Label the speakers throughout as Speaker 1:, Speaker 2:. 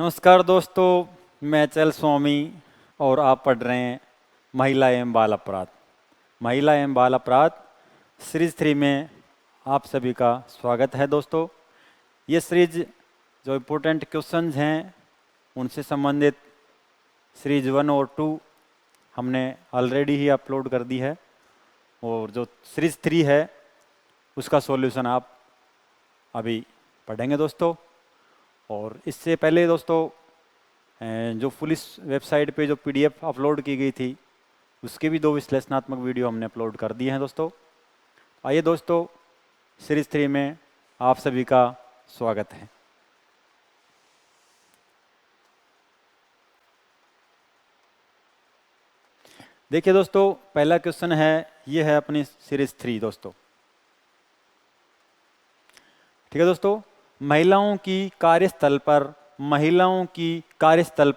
Speaker 1: नमस्कार दोस्तों, मैं चल स्वामी और आप पढ़ रहे हैं महिला एवं बाल अपराध। महिला एवं बाल अपराध सीरीज 3 में आप सभी का स्वागत है दोस्तों। ये सीरीज जो इम्पोर्टेंट क्वेश्चंस हैं उनसे संबंधित सीरीज 1 और 2 हमने ऑलरेडी ही अपलोड कर दी है और जो सीरीज 3 है उसका सॉल्यूशन आप अभी पढ़ेंगे दोस्तों। और इससे पहले दोस्तों जो पुलिस वेबसाइट पे जो पीडीएफ अपलोड की गई थी उसके भी 2 विश्लेषणात्मक वीडियो हमने अपलोड कर दिए हैं दोस्तों। आइए दोस्तों, सीरीज 3 में आप सभी का स्वागत है। देखिए दोस्तों, पहला क्वेश्चन है, ये है अपनी सीरीज 3 दोस्तों। ठीक है दोस्तों, महिलाओं की कार्यस्थल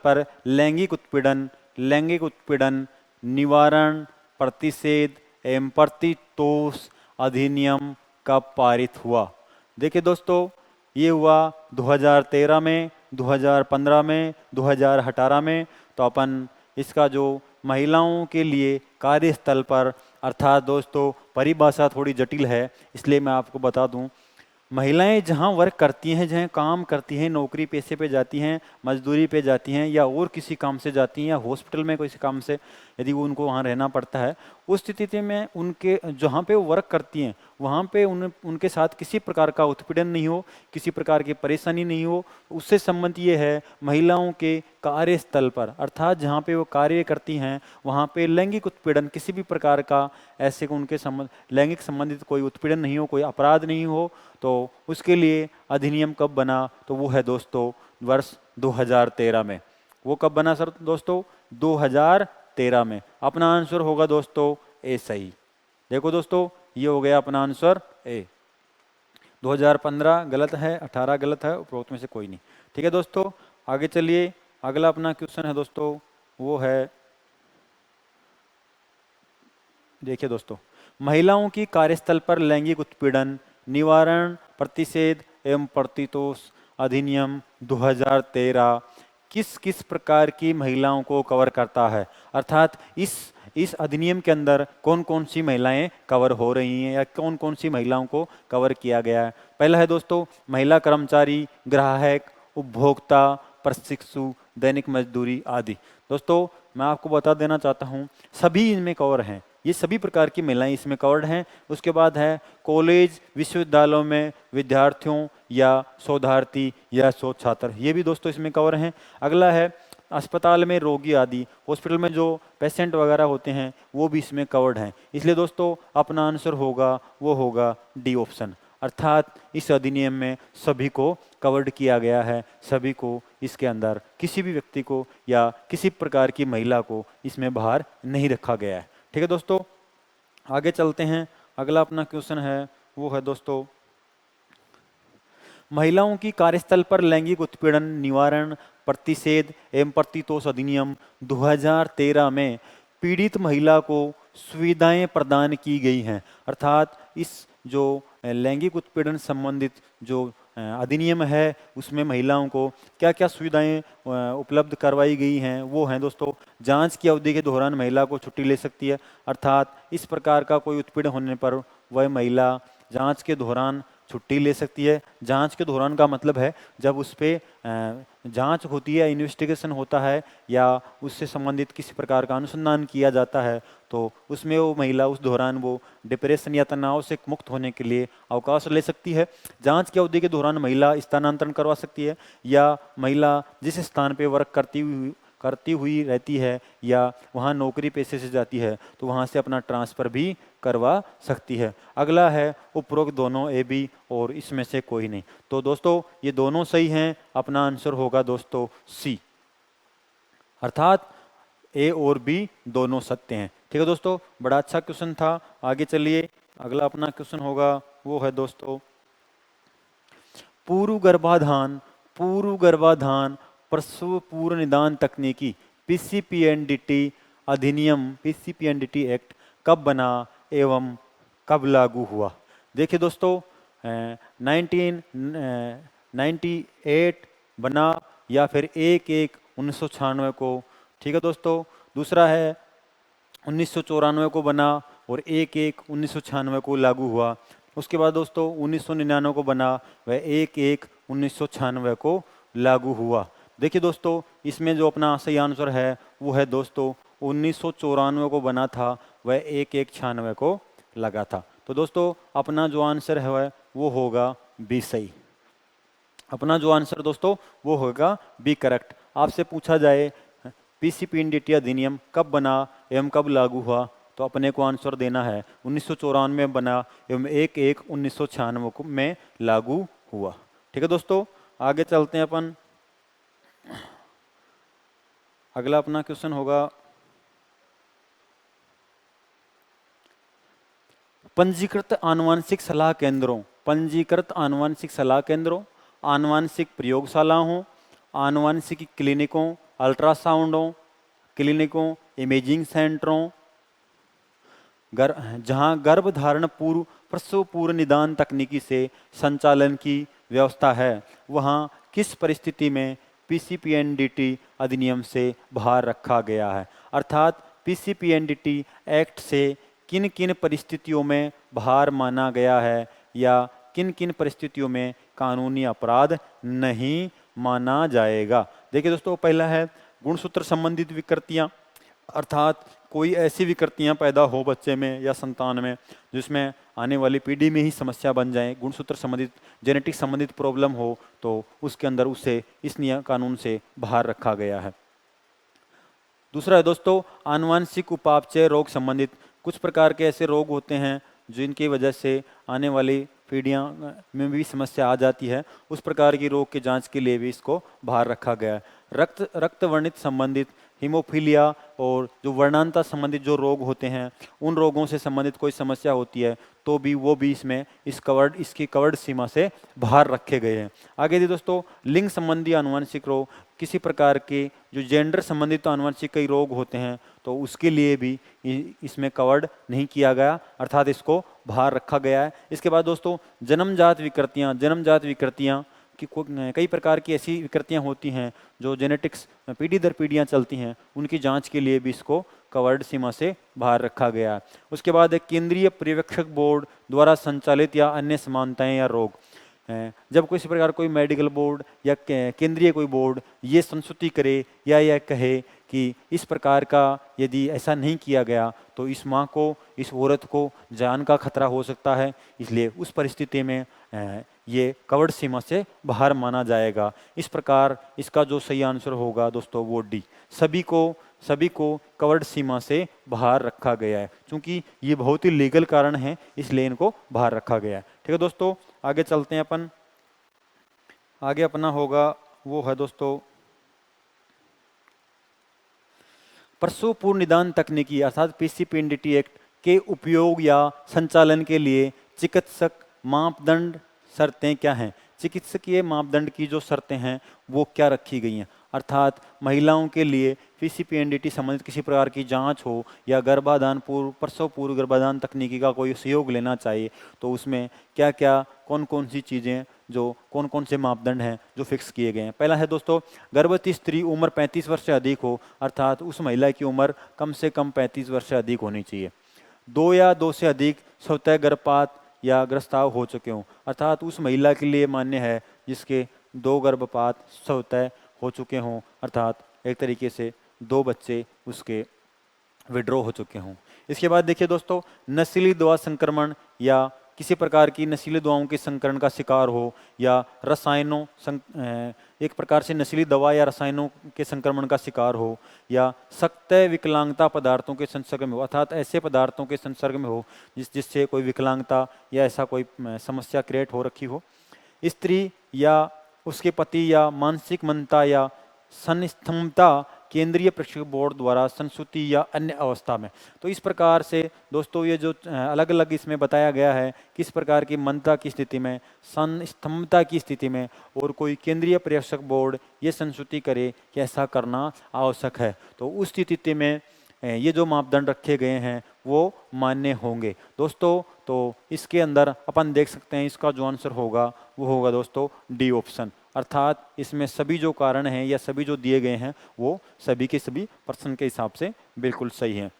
Speaker 1: पर लैंगिक उत्पीड़न निवारण प्रतिषेध एवं प्रतितोष अधिनियम कब पारित हुआ? देखिए दोस्तों, ये हुआ 2013 में, 2015 में, 2018 में। तो अपन इसका जो महिलाओं के लिए कार्यस्थल पर, अर्थात दोस्तों परिभाषा थोड़ी जटिल है इसलिए मैं आपको बता दूं। महिलाएं जहां वर्क करती हैं, जहां काम करती हैं, नौकरी पेशे पे जाती हैं, मजदूरी पे जाती हैं या और किसी काम से जाती हैं या हॉस्पिटल में किसी काम से यदि वो उनको वहाँ रहना पड़ता है, उस स्थिति में उनके जहाँ पे वो वर्क करती हैं वहाँ पे उनके साथ किसी प्रकार का उत्पीड़न नहीं हो, किसी प्रकार की परेशानी नहीं हो। उससे संबंध ये है महिलाओं के कार्यस्थल पर, अर्थात जहाँ पे वो कार्य करती हैं वहाँ पे लैंगिक उत्पीड़न किसी भी प्रकार का ऐसे उनके संबंध लैंगिक संबंधित कोई उत्पीड़न नहीं हो, कोई अपराध नहीं हो। तो उसके लिए अधिनियम कब बना? तो वो है दोस्तों वर्ष 2013 में। वो कब बना सर दोस्तों? 2013 में। अपना आंसर होगा दोस्तों ए सही। देखो दोस्तों, ये हो गया अपना आंसर ए। 2015 गलत है, 18 गलत है, उपरोक्त में से कोई नहीं। ठीक है दोस्तों, आगे चलिए। अगला अपना क्वेश्चन है दोस्तों, वो है, देखिए दोस्तों, महिलाओं की कार्यस्थल पर लैंगिक उत्पीड़न निवारण प्रतिषेध एवं प्रतितोष अधिनियम 2013 किस किस प्रकार की महिलाओं को कवर करता है? अर्थात इस अधिनियम के अंदर कौन कौन सी महिलाएं कवर हो रही हैं या कौन कौन सी महिलाओं को कवर किया गया है? पहला है दोस्तों महिला कर्मचारी, ग्राहक, उपभोक्ता, प्रशिक्षु, दैनिक मजदूरी आदि। दोस्तों मैं आपको बता देना चाहता हूँ सभी इनमें कवर हैं, ये सभी प्रकार की महिलाएं इसमें कवर्ड हैं। उसके बाद है कॉलेज विश्वविद्यालयों में विद्यार्थियों या शोधार्थी या शोध छात्र, ये भी दोस्तों इसमें कवर हैं। अगला है अस्पताल में रोगी आदि, हॉस्पिटल में जो पेशेंट वगैरह होते हैं वो भी इसमें कवर्ड हैं। इसलिए दोस्तों अपना आंसर होगा वो होगा डी ऑप्शन, अर्थात इस अधिनियम में सभी को कवर्ड किया गया है, सभी को इसके अंदर किसी भी व्यक्ति को या किसी प्रकार की महिला को इसमें बाहर नहीं रखा गया है। ठीक है दोस्तों, आगे चलते हैं। अगला अपना क्वेश्चन है, वो है दोस्तों महिलाओं की कार्यस्थल पर लैंगिक उत्पीड़न निवारण प्रतिषेध एवं प्रतितोष अधिनियम 2013 में पीड़ित महिला को सुविधाएं प्रदान की गई हैं। अर्थात इस जो लैंगिक उत्पीड़न संबंधित जो अधिनियम है उसमें महिलाओं को क्या क्या सुविधाएं उपलब्ध करवाई गई हैं, वो हैं दोस्तों, जांच की अवधि के दौरान महिला को छुट्टी ले सकती है। अर्थात इस प्रकार का कोई उत्पीड़न होने पर वह महिला जांच के दौरान छुट्टी ले सकती है। जांच के दौरान का मतलब है जब उस पर जांच होती है, इन्वेस्टिगेशन होता है या उससे संबंधित किसी प्रकार का अनुसंधान किया जाता है, तो उसमें वो महिला उस दौरान वो डिप्रेशन या तनाव से मुक्त होने के लिए अवकाश ले सकती है। जांच की अवधि के दौरान महिला स्थानांतरण करवा सकती है या महिला जिस स्थान पे वर्क करती हुई रहती है या वहाँ नौकरी पेशे से जाती है तो वहाँ से अपना ट्रांसफ़र भी करवा सकती है। अगला है उपरोक्त दोनों ए बी और इसमें से कोई नहीं। तो दोस्तों ये दोनों सही हैं, अपना आंसर होगा दोस्तों सी, अर्थात ए और बी दोनों सत्य हैं। ठीक है दोस्तों, बड़ा अच्छा क्वेश्चन था। आगे चलिए, अगला अपना क्वेश्चन होगा वो है दोस्तों पूर्व गर्भाधान प्रसव पूर्व निदान तकनीकी पीसीपीएनडीटी अधिनियम पीसीपीएनडीटी एक्ट कब बना एवं कब लागू हुआ? देखिए दोस्तों 1998 बना या फिर 1/1/1996 को। ठीक है दोस्तों, दूसरा है 1994 को बना और 1/1/1996 को लागू हुआ। उसके बाद दोस्तों 1999 को बना, वह 1/1/1996 को लागू हुआ। देखिए दोस्तों, इसमें जो अपना सही आंसर है वो है दोस्तों 1994 को बना था, वह 1/1/96 को लगा था। तो दोस्तों अपना जो आंसर है वो होगा बी सही। अपना जो आंसर दोस्तों वो होगा बी करेक्ट। आपसे पूछा जाए पीसीपीएनडीटी अधिनियम कब बना एवं कब लागू हुआ, तो अपने को आंसर देना है 1994 में बना एवं 1/1/1996 में लागू हुआ। ठीक है दोस्तों, आगे चलते हैं अपन। अगला अपना क्वेश्चन होगा पंजीकृत आनुवांशिक सलाह केंद्रों, पंजीकृत आनुवांशिक सलाह केंद्रों, आनुवांशिक प्रयोगशालाओं, आनुवांशिक क्लिनिकों, अल्ट्रासाउंडों क्लिनिकों, इमेजिंग सेंटरों, जहां गर्भधारण पूर्व प्रसव पूर्व निदान तकनीकी से संचालन की व्यवस्था है, वहां किस परिस्थिति में पीसीपीएनडीटी अधिनियम से बाहर रखा गया है। अर्थात पीसीपीएनडीटी एक्ट से किन किन परिस्थितियों में बाहर माना गया है या किन किन परिस्थितियों में कानूनी अपराध नहीं माना जाएगा। देखिए दोस्तों, पहला है गुणसूत्र संबंधित विकृतियां, अर्थात कोई ऐसी विकृतियां पैदा हो बच्चे में या संतान में जिसमें आने वाली पीढ़ी में ही समस्या बन जाए, गुणसूत्र संबंधित जेनेटिक संबंधित प्रॉब्लम हो, तो उसके अंदर उसे इस नियम कानून से बाहर रखा गया है। दूसरा है दोस्तों आनुवांशिक उपापचय रोग संबंधित। कुछ प्रकार के ऐसे रोग होते हैं जिनकी वजह से आने वाली पीढ़ियां में भी समस्या आ जाती है, उस प्रकार की रोग की जांच के लिए भी इसको बाहर रखा गया है। रक्त वर्णित संबंधित हीमोफीलिया और जो वर्णांता संबंधित जो रोग होते हैं, उन रोगों से संबंधित कोई समस्या होती है तो भी वो भी इसमें इसकी कवर्ड सीमा से बाहर रखे गए हैं। आगे जी दोस्तों, लिंग संबंधी आनुवंशिक रोग, किसी प्रकार के जो जेंडर संबंधित आनुवंशिक कई रोग होते हैं तो उसके लिए भी इसमें कवर्ड नहीं किया गया, अर्थात इसको बाहर रखा गया है। इसके बाद दोस्तों जन्मजात विकृतियां कि कई प्रकार की ऐसी विकृतियां होती हैं जो जेनेटिक्स पीढ़ी दर पीढ़ियां चलती हैं, उनकी जांच के लिए भी इसको कवर्ड सीमा से बाहर रखा गया है। उसके बाद एक केंद्रीय पर्यवेक्षक बोर्ड द्वारा संचालित या अन्य समानताएं या रोग, जब किसी प्रकार कोई मेडिकल बोर्ड या केंद्रीय कोई बोर्ड ये संस्तुति करे या यह कहे कि इस प्रकार का यदि ऐसा नहीं किया गया तो इस माँ को, इस औरत को जान का खतरा हो सकता है, इसलिए उस परिस्थिति में ये कवर्ड सीमा से बाहर माना जाएगा। इस प्रकार इसका जो सही आंसर होगा दोस्तों वो डी, सभी को कवर्ड सीमा से बाहर रखा गया है। क्योंकि ये बहुत ही लीगल कारण है इसलिए इनको बाहर रखा गया है। ठीक है दोस्तों, आगे चलते हैं अपन। आगे अपना होगा वो है दोस्तों प्रसव पूर्व निदान तकनीकी, अर्थात पीसीपीएनडीटी एक्ट के उपयोग या संचालन के लिए चिकित्सक मापदंड शर्तें क्या हैं। चिकित्सकीय मापदंड की जो शर्तें हैं वो क्या रखी गई हैं, अर्थात महिलाओं के लिए पीसीपीएनडीटी संबंधित किसी प्रकार की जांच हो या गर्भाधान पूर्व प्रसव पूर्व गर्भाधान तकनीकी का कोई सहयोग लेना चाहिए तो उसमें क्या क्या कौन कौन सी चीज़ें, जो कौन कौन से मापदंड हैं जो फिक्स किए गए हैं। पहला है दोस्तों गर्भवती स्त्री उम्र 35 वर्ष से अधिक हो, अर्थात उस महिला की उम्र कम से कम 35 वर्ष से अधिक होनी चाहिए। 2 या 2 से अधिक स्वतः गर्भपात या ग्रस्ताव हो चुके हों, अर्थात उस महिला के लिए मान्य है जिसके 2 गर्भपात स्वतः हो चुके हों, अर्थात एक तरीके से 2 बच्चे उसके विड्रॉ हो चुके हों। इसके बाद देखिए दोस्तों नशीली दवा संक्रमण या किसी प्रकार की नशीली दवाओं के संकरण का शिकार हो या एक प्रकार से नशीली दवा या रसायनों के संक्रमण का शिकार हो या सख्त विकलांगता पदार्थों के संसर्ग में हो, अर्थात ऐसे पदार्थों के संसर्ग में हो जिससे कोई विकलांगता या ऐसा कोई समस्या क्रिएट हो रखी हो। स्त्री या उसके पति या मानसिक मंदता या संस्तंभता केंद्रीय प्रशिक्षक बोर्ड द्वारा संस्तुति या अन्य अवस्था में। तो इस प्रकार से दोस्तों ये जो अलग अलग इसमें बताया गया है किस प्रकार की मंदता की स्थिति में, संस्तंभता की स्थिति में और कोई केंद्रीय प्रशिक्षक बोर्ड ये संस्तुति करे कि ऐसा करना आवश्यक है, तो उस स्थिति में ये जो मापदंड रखे गए हैं वो मान्य होंगे दोस्तों। तो इसके अंदर अपन देख सकते हैं इसका जो आंसर होगा वो होगा दोस्तों डी ऑप्शन, अर्थात इसमें सभी जो कारण हैं या सभी जो दिए गए हैं वो सभी के सभी प्रश्न के हिसाब से बिल्कुल सही हैं।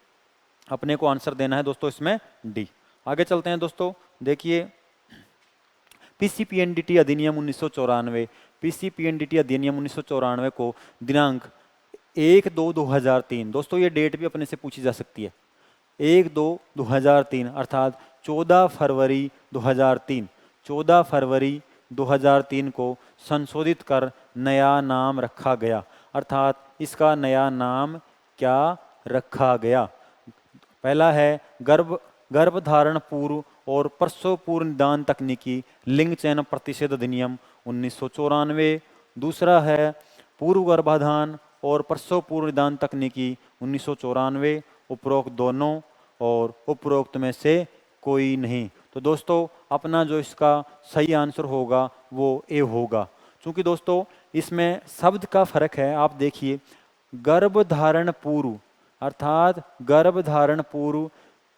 Speaker 1: अपने को आंसर देना है दोस्तों इसमें डी। आगे चलते हैं दोस्तों, देखिए पीसीपीएनडीटी अधिनियम 1994, पीसीपीएनडीटी अधिनियम 1994 को दिनांक 1/2/2003, दोस्तों ये डेट भी अपने से पूछी जा सकती है, 1/2/2003 अर्थात 14 फरवरी 2003, 14 फरवरी 2003 को संशोधित कर नया नाम रखा गया। अर्थात इसका नया नाम क्या रखा गया? पहला है गर्भधारण पूर्व और प्रसव पूर्व निदान तकनीकी लिंग चयन प्रतिषेध अधिनियम 1994। दूसरा है पूर्व गर्भाधान और प्रसव पूर्व निदान तकनीकी 1994। उपरोक्त दोनों और उपरोक्त में से कोई नहीं। तो दोस्तों अपना जो इसका सही आंसर होगा वो ए होगा। क्योंकि दोस्तों इसमें शब्द का फर्क है, आप देखिए गर्भधारण पूर्व अर्थात गर्भधारण पूर्व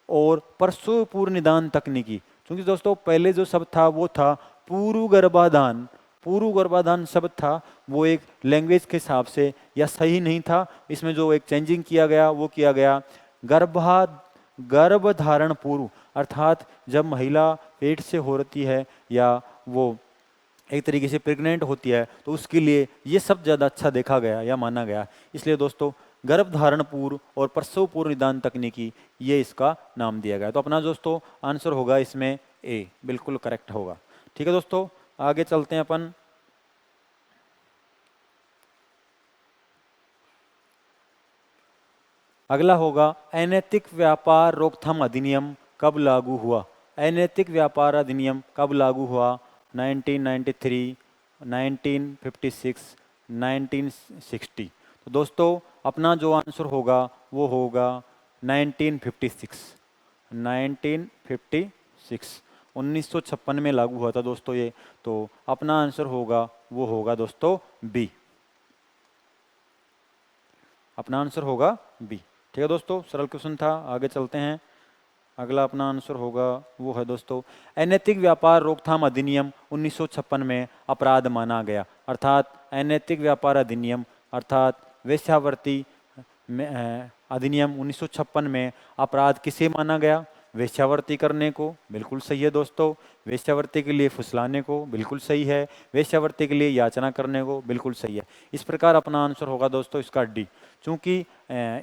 Speaker 1: और प्रसव पूर्व निदान तकनीकी, क्योंकि दोस्तों पहले जो शब्द था वो था पूर्व गर्भाधान, पूर्व गर्भाधान शब्द था वो एक लैंग्वेज के हिसाब से या सही नहीं था। इसमें जो एक चेंजिंग किया गया वो किया गया गर्भधारण पूर्व, अर्थात जब महिला पेट से होती है या वो एक तरीके से प्रेग्नेंट होती है तो उसके लिए ये सब ज़्यादा अच्छा देखा गया या माना गया। इसलिए दोस्तों गर्भधारण पूर्व और प्रसव पूर्व निदान तकनीकी ये इसका नाम दिया गया। तो अपना दोस्तों आंसर होगा इसमें ए, बिल्कुल करेक्ट होगा। ठीक है दोस्तों, आगे चलते हैं अपन। अगला होगा अनैतिक व्यापार रोकथाम अधिनियम कब लागू हुआ? अनैतिक व्यापार अधिनियम कब लागू हुआ? 1993, 1956, 1960। तो दोस्तों अपना जो आंसर होगा वो होगा 1956, 1956, 1956 में लागू हुआ था दोस्तों ये। तो अपना आंसर होगा वो होगा दोस्तों बी, अपना आंसर होगा बी। ठीक है दोस्तों, सरल क्वेश्चन था। आगे चलते हैं, अगला अपना आंसर होगा वो है दोस्तों अनैतिक व्यापार रोकथाम अधिनियम 1956 में अपराध माना गया। अर्थात अनैतिक व्यापार अधिनियम अर्थात वेश्यावृत्ति अधिनियम 1956 में अपराध किसे माना गया? वेश्यावृत्ति करने को, बिल्कुल सही है दोस्तों। वेश्यावृत्ति के लिए फुसलाने को, बिल्कुल सही है। वेश्यावृत्ति के लिए याचना करने को, बिल्कुल सही है। इस प्रकार अपना आंसर होगा दोस्तों इसका डी, क्योंकि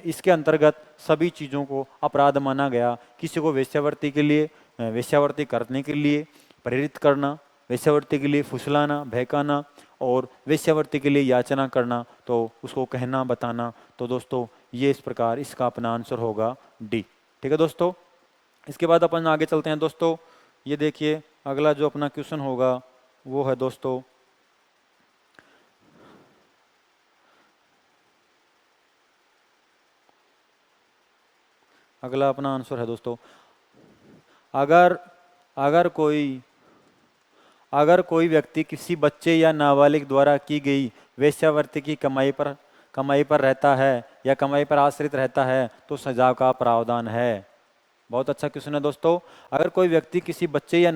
Speaker 1: इसके अंतर्गत सभी चीज़ों को अपराध माना गया। किसी को वेश्यावृत्ति के लिए वेश्यावृत्ति करने के लिए प्रेरित करना, वेश्यावृत्ति के लिए फुसलाना, बहकाना और वेश्यावृत्ति के लिए याचना करना, तो उसको कहना बताना। तो दोस्तों ये इस प्रकार इसका अपना आंसर होगा डी। ठीक है दोस्तों, इसके बाद अपन आगे चलते हैं दोस्तों। ये देखिए अगला जो अपना क्वेश्चन होगा वो है दोस्तों अगला अपना आंसर है दोस्तों अगर कोई व्यक्ति किसी बच्चे या नाबालिग द्वारा की गई वेश्यावृत्ति की कमाई पर रहता है या कमाई पर आश्रित रहता है तो सजा का प्रावधान है। बहुत अच्छा क्वेश्चन है दोस्तों। अगर कोई व्यक्ति किसी बच्चे या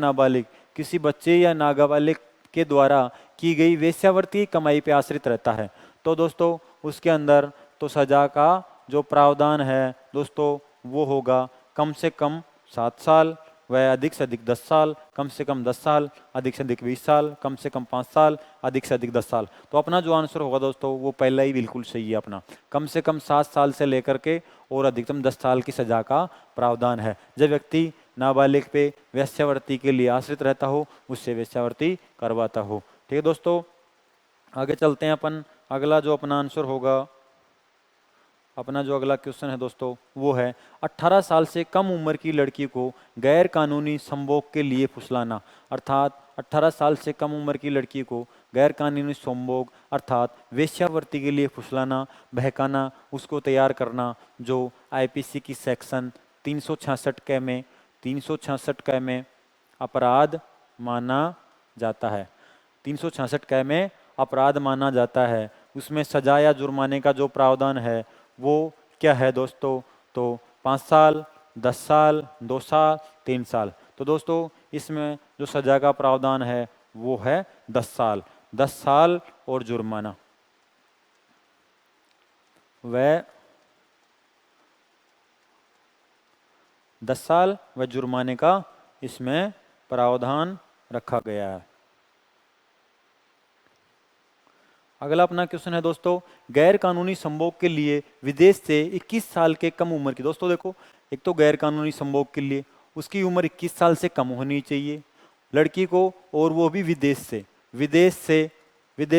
Speaker 1: नाबालिग के द्वारा की गई वेश्यावृत्ति की कमाई पर आश्रित रहता है तो दोस्तों उसके अंदर तो सजा का जो प्रावधान है दोस्तों वो होगा कम से कम 7 साल व अधिक से अधिक 10 साल, कम से कम 10 साल, अधिक से अधिक 20 साल, कम से कम 5 साल, अधिक से अधिक 10 साल। तो अपना जो आंसर होगा दोस्तों वो पहला ही बिल्कुल सही है। अपना कम से कम 7 साल से लेकर के और अधिकतम 10 साल की सजा का प्रावधान है। जब व्यक्ति नाबालिग पे वेश्यावृत्ति के लिए आश्रित रहता हो, उससे वेश्यावृत्ति करवाता हो। ठीक है दोस्तों, आगे चलते हैं अपन। अगला जो अपना आंसर होगा, अपना जो अगला क्वेश्चन है दोस्तों वो है 18 साल से कम उम्र की लड़की को गैर कानूनी संभोग के लिए फुसलाना। अर्थात 18 साल से कम उम्र की लड़की को गैर कानूनी संभोग अर्थात वेश्यावृत्ति के लिए फुसलाना, बहकाना, उसको तैयार करना, जो आईपीसी की सेक्शन 366 क में अपराध माना जाता है। 366 क में अपराध माना जाता है। उसमें सजा या जुर्माने का जो प्रावधान है वो क्या है दोस्तों? तो 5 साल, 10 साल, 2 साल, 3 साल। तो दोस्तों इसमें जो सजा का प्रावधान है वो है 10 साल। 10 साल और जुर्माना। वह 10 साल व जुर्माने का इसमें प्रावधान रखा गया है। अगला अपना क्वेश्चन है दोस्तों, गैर कानूनी संभोग के लिए विदेश से 21 साल के कम उम्र की, दोस्तों देखो एक तो गैर कानूनी संभोग के लिए उसकी उम्र 21 साल से कम होनी चाहिए लड़की को, और वो भी विदेश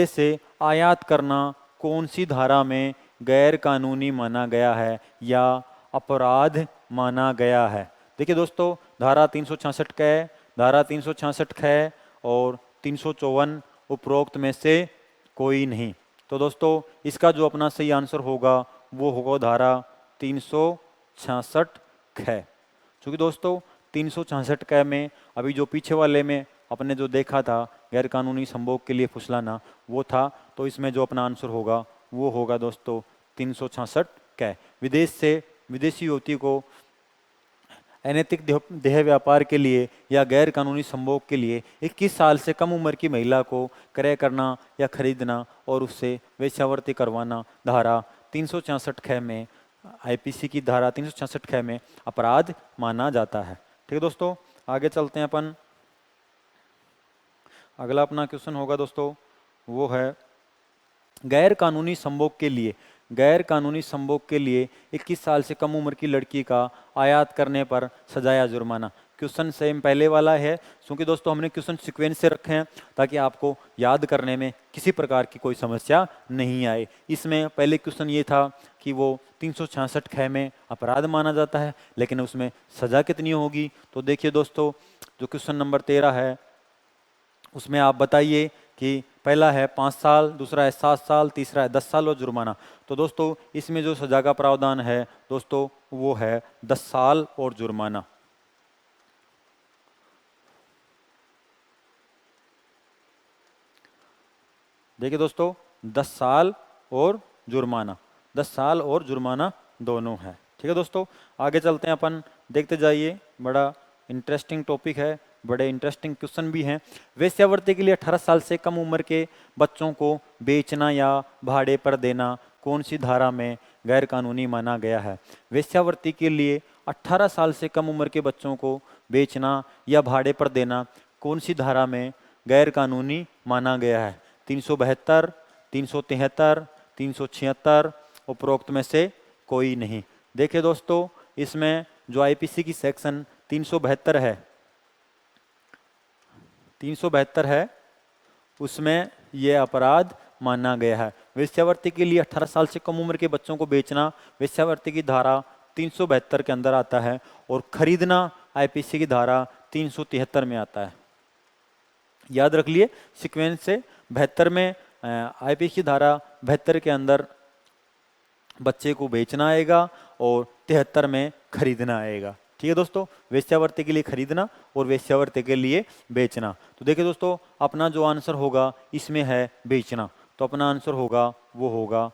Speaker 1: से आयात करना कौन सी धारा में गैर कानूनी माना गया है या अपराध माना गया है। देखिए दोस्तों, धारा 366 क, धारा 366 ख और 354 उपरोक्त में से कोई नहीं। तो दोस्तों इसका जो अपना सही आंसर होगा वो होगा धारा 366 ख। क्योंकि दोस्तों 366 क में अभी जो पीछे वाले में अपने जो देखा था गैर कानूनी संभोग के लिए फुसलाना वो था, तो इसमें जो अपना आंसर होगा वो होगा दोस्तों 366 क। विदेशी युवती को अनैतिक देह व्यापार के लिए या गैर कानूनी संभोग के लिए 21 साल से कम उम्र की महिला को क्रय करना या खरीदना और उससे वेश्यावृत्ति करवाना धारा 366 ख में, आईपीसी की धारा 366 ख में अपराध माना जाता है। ठीक है दोस्तों, आगे चलते हैं अपन। अगला अपना क्वेश्चन होगा दोस्तों वो है गैर कानूनी संभोग के लिए 21 साल से कम उम्र की लड़की का आयात करने पर सजा या जुर्माना। क्वेश्चन सेम पहले वाला है, क्योंकि दोस्तों हमने क्वेश्चन सीक्वेंस से रखे हैं ताकि आपको याद करने में किसी प्रकार की कोई समस्या नहीं आए। इसमें पहले क्वेश्चन ये था कि वो 366 ख में अपराध माना जाता है, लेकिन उसमें सजा कितनी होगी। तो देखिए दोस्तों, जो क्वेश्चन नंबर 13 है उसमें आप बताइए कि पहला है 5 साल, दूसरा है 7 साल, तीसरा है 10 साल और जुर्माना। तो दोस्तों इसमें जो सजा का प्रावधान है दोस्तों वो है 10 साल और जुर्माना। देखिए दोस्तों 10 साल और जुर्माना, 10 साल और जुर्माना दोनों है। ठीक है दोस्तों, आगे चलते हैं अपन, देखते जाइए, बड़ा इंटरेस्टिंग टॉपिक है, बड़े इंटरेस्टिंग क्वेश्चन भी हैं। वेश्यावृत्ति के लिए 18 साल से कम उम्र के बच्चों को बेचना या भाड़े पर देना कौन सी धारा में गैर कानूनी माना गया है। वेश्यावृत्ति के लिए 18 साल से कम उम्र के बच्चों को बेचना या भाड़े पर देना कौन सी धारा में गैर कानूनी माना गया है। 372, 373, 376, उपरोक्त में से कोई नहीं। देखिए दोस्तों, इसमें जो आईपीसी की सेक्शन 372 है उसमें यह अपराध माना गया है। वेश्यावृत्ति के लिए 18 साल से कम उम्र के बच्चों को बेचना वेश्यावृत्ति की धारा 372 के अंदर आता है, और खरीदना आईपीसी की धारा 373 में आता है। याद रख लिए सीक्वेंस से, 72 में आईपीसी की धारा 72 के अंदर बच्चे को बेचना आएगा और 73 में खरीदना आएगा। ठीक है दोस्तों, वेश्यावृत्ति के लिए खरीदना और वेश्यावृत्ति के लिए बेचना। तो देखिए दोस्तों, अपना जो आंसर होगा इसमें है बेचना, तो अपना आंसर होगा वो होगा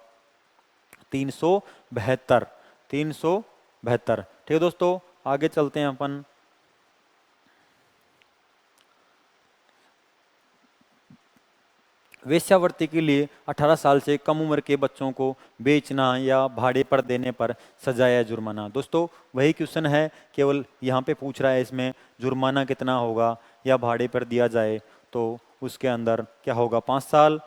Speaker 1: 372। 372। ठीक है दोस्तों, आगे चलते हैं अपन। वेश्यावृत्ति के लिए 18 साल से कम उम्र के बच्चों को बेचना या भाड़े पर देने पर सजा या जुर्माना। दोस्तों वही क्वेश्चन है, केवल यहाँ पे पूछ रहा है इसमें जुर्माना कितना होगा या भाड़े पर दिया जाए तो उसके अंदर क्या होगा, 5 साल,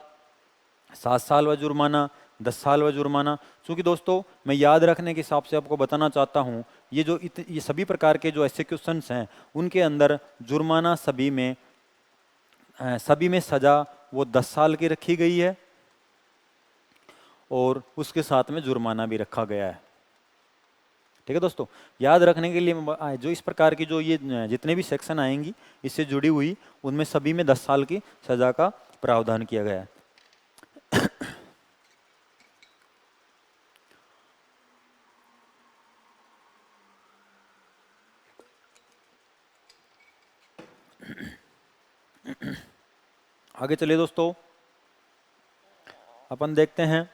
Speaker 1: 7 साल व जुर्माना, 10 साल व जुर्माना। क्योंकि दोस्तों मैं याद रखने के हिसाब से आपको बताना चाहता हूँ, ये सभी प्रकार के जो ऐसे क्वेश्चंस हैं उनके अंदर जुर्माना सभी में सजा वो 10 साल की रखी गई है और उसके साथ में जुर्माना भी रखा गया है। ठीक है दोस्तों, याद रखने के लिए जो इस प्रकार की जो ये जितने भी सेक्शन आएंगी इससे जुड़ी हुई, उनमें सभी में 10 साल की सजा का प्रावधान किया गया है। आगे चलिए दोस्तों, अपन देखते हैं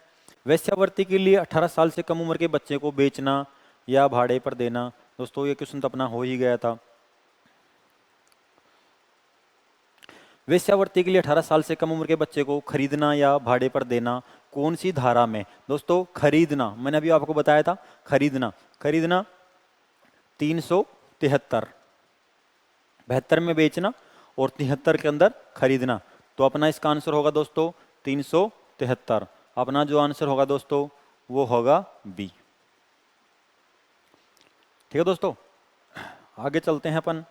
Speaker 1: वेश्यावृत्ति के लिए 18 साल से कम उम्र के बच्चे को बेचना या भाड़े पर देना। दोस्तों ये क्वेश्चन तो अपना हो ही गया था। वेश्यावृत्ति के लिए 18 साल से कम उम्र के बच्चे को खरीदना या भाड़े पर देना कौन सी धारा में? दोस्तों खरीदना, मैंने अभी आपको बताया था, खरीदना 373, 72 में बेचना और 73 के अंदर खरीदना। तो अपना इसका आंसर होगा दोस्तों 373। अपना जो आंसर होगा दोस्तों वो होगा बी। ठीक है दोस्तों, आगे चलते हैं अपन।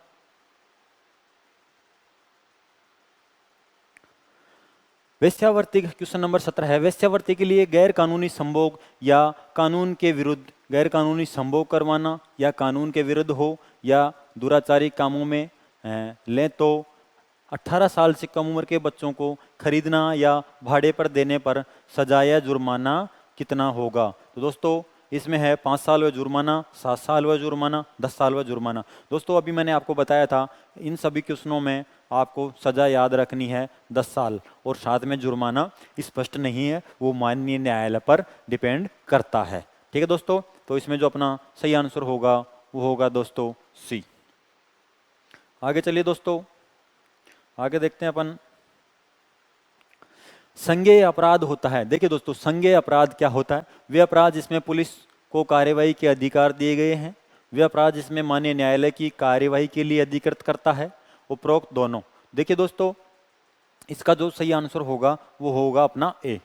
Speaker 1: वेश्यावृत्ति क्वेश्चन नंबर 17 है, वेश्यावृत्ति के लिए गैर कानूनी संभोग या कानून के विरुद्ध, गैर कानूनी संभोग करवाना या कानून के विरुद्ध हो या दुराचारी कामों में लें तो 18 साल से कम उम्र के बच्चों को खरीदना या भाड़े पर देने पर सजा या जुर्माना कितना होगा? तो दोस्तों इसमें है 5 साल व जुर्माना, 7 साल व जुर्माना, 10 साल व जुर्माना। दोस्तों अभी मैंने आपको बताया था इन सभी क्वेश्चनों में आपको सजा याद रखनी है 10 साल और साथ में जुर्माना स्पष्ट नहीं है, वो माननीय न्यायालय पर डिपेंड करता है। ठीक है दोस्तों, तो इसमें जो अपना सही आंसर होगा वो होगा दोस्तों सी। आगे चलिए दोस्तों, आगे देखते हैं अपन। संज्ञेय अपराध होता है, देखिए दोस्तों संज्ञेय अपराध क्या होता है? वे अपराध जिसमें पुलिस को कार्यवाही के अधिकार दिए गए हैं, वे अपराध जिसमें माननीय न्यायालय की कार्यवाही के लिए अधिकृत करता है, उपरोक्त दोनों। देखिए दोस्तों इसका जो सही आंसर होगा वो होगा अपना ए।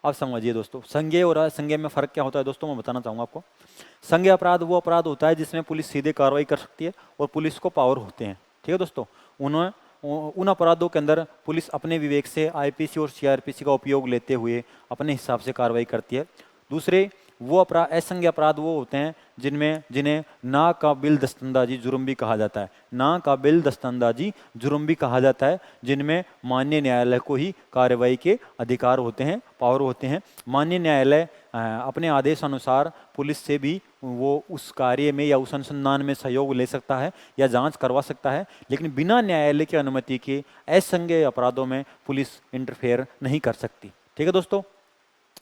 Speaker 1: अब समझिए दोस्तों संज्ञेय और असंज्ञेय में फर्क क्या होता है दोस्तों, मैं बताना चाहूंगा आपको। संज्ञेय अपराध वो अपराध होता है जिसमें पुलिस सीधे कार्रवाई कर सकती है और पुलिस को पावर होते हैं। ठीक है दोस्तों, उन अपराधों के अंदर पुलिस अपने विवेक से आईपीसी और सीआरपीसी का उपयोग लेते हुए अपने हिसाब से कार्रवाई करती है। दूसरे वो अपराध, असंज्ञेय अपराध वो होते हैं जिन्हें ना काबिल दस्तंदाजी जुर्म भी कहा जाता है, ना काबिल दस्तंदाजी जुर्म भी कहा जाता है, जिनमें माननीय न्यायालय को ही कार्रवाई के अधिकार होते हैं, पावर होते हैं। माननीय न्यायालय अपने आदेश अनुसार पुलिस से भी वो उस कार्य में या उस अनुसंधान में सहयोग ले सकता है या जांच करवा सकता है, लेकिन बिना न्यायालय की अनुमति के असंज्ञेय अपराधों में पुलिस इंटरफेयर नहीं कर सकती। ठीक है दोस्तों,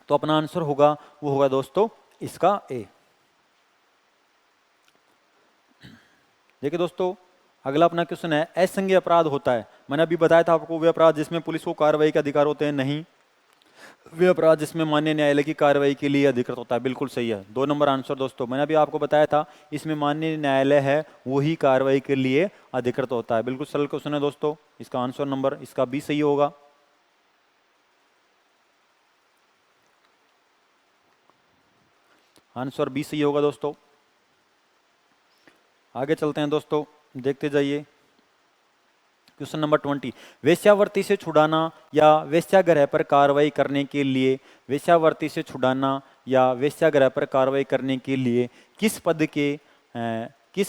Speaker 1: तो अपना आंसर होगा वो होगा दोस्तों इसका ए। देखिए दोस्तों अगला अपना क्वेश्चन है, असंज्ञेय अपराध होता है, मैंने अभी बताया था आपको, वे अपराध जिसमें पुलिस को कार्रवाई के अधिकार होते हैं, नहीं। वे अपराध जिसमें माननीय न्यायालय की कार्रवाई के लिए अधिकृत होता है, बिल्कुल सही है। 2 नंबर आंसर दोस्तों, मैंने अभी आपको बताया था इसमें माननीय न्यायालय है वही कार्रवाई के लिए अधिकृत होता है। बिल्कुल सरल क्वेश्चन है दोस्तों, इसका आंसर नंबर इसका बी सही होगा। आंसर बी सही होगा दोस्तों। आगे चलते हैं दोस्तों, देखते जाइए क्वेश्चन नंबर 20, वेश्यावृत्ति से छुड़ाना या वेश्यागृह पर कार्रवाई करने के लिए, वेश्यावृत्ति से छुड़ाना या वेश्यागृह पर कार्रवाई करने के लिए किस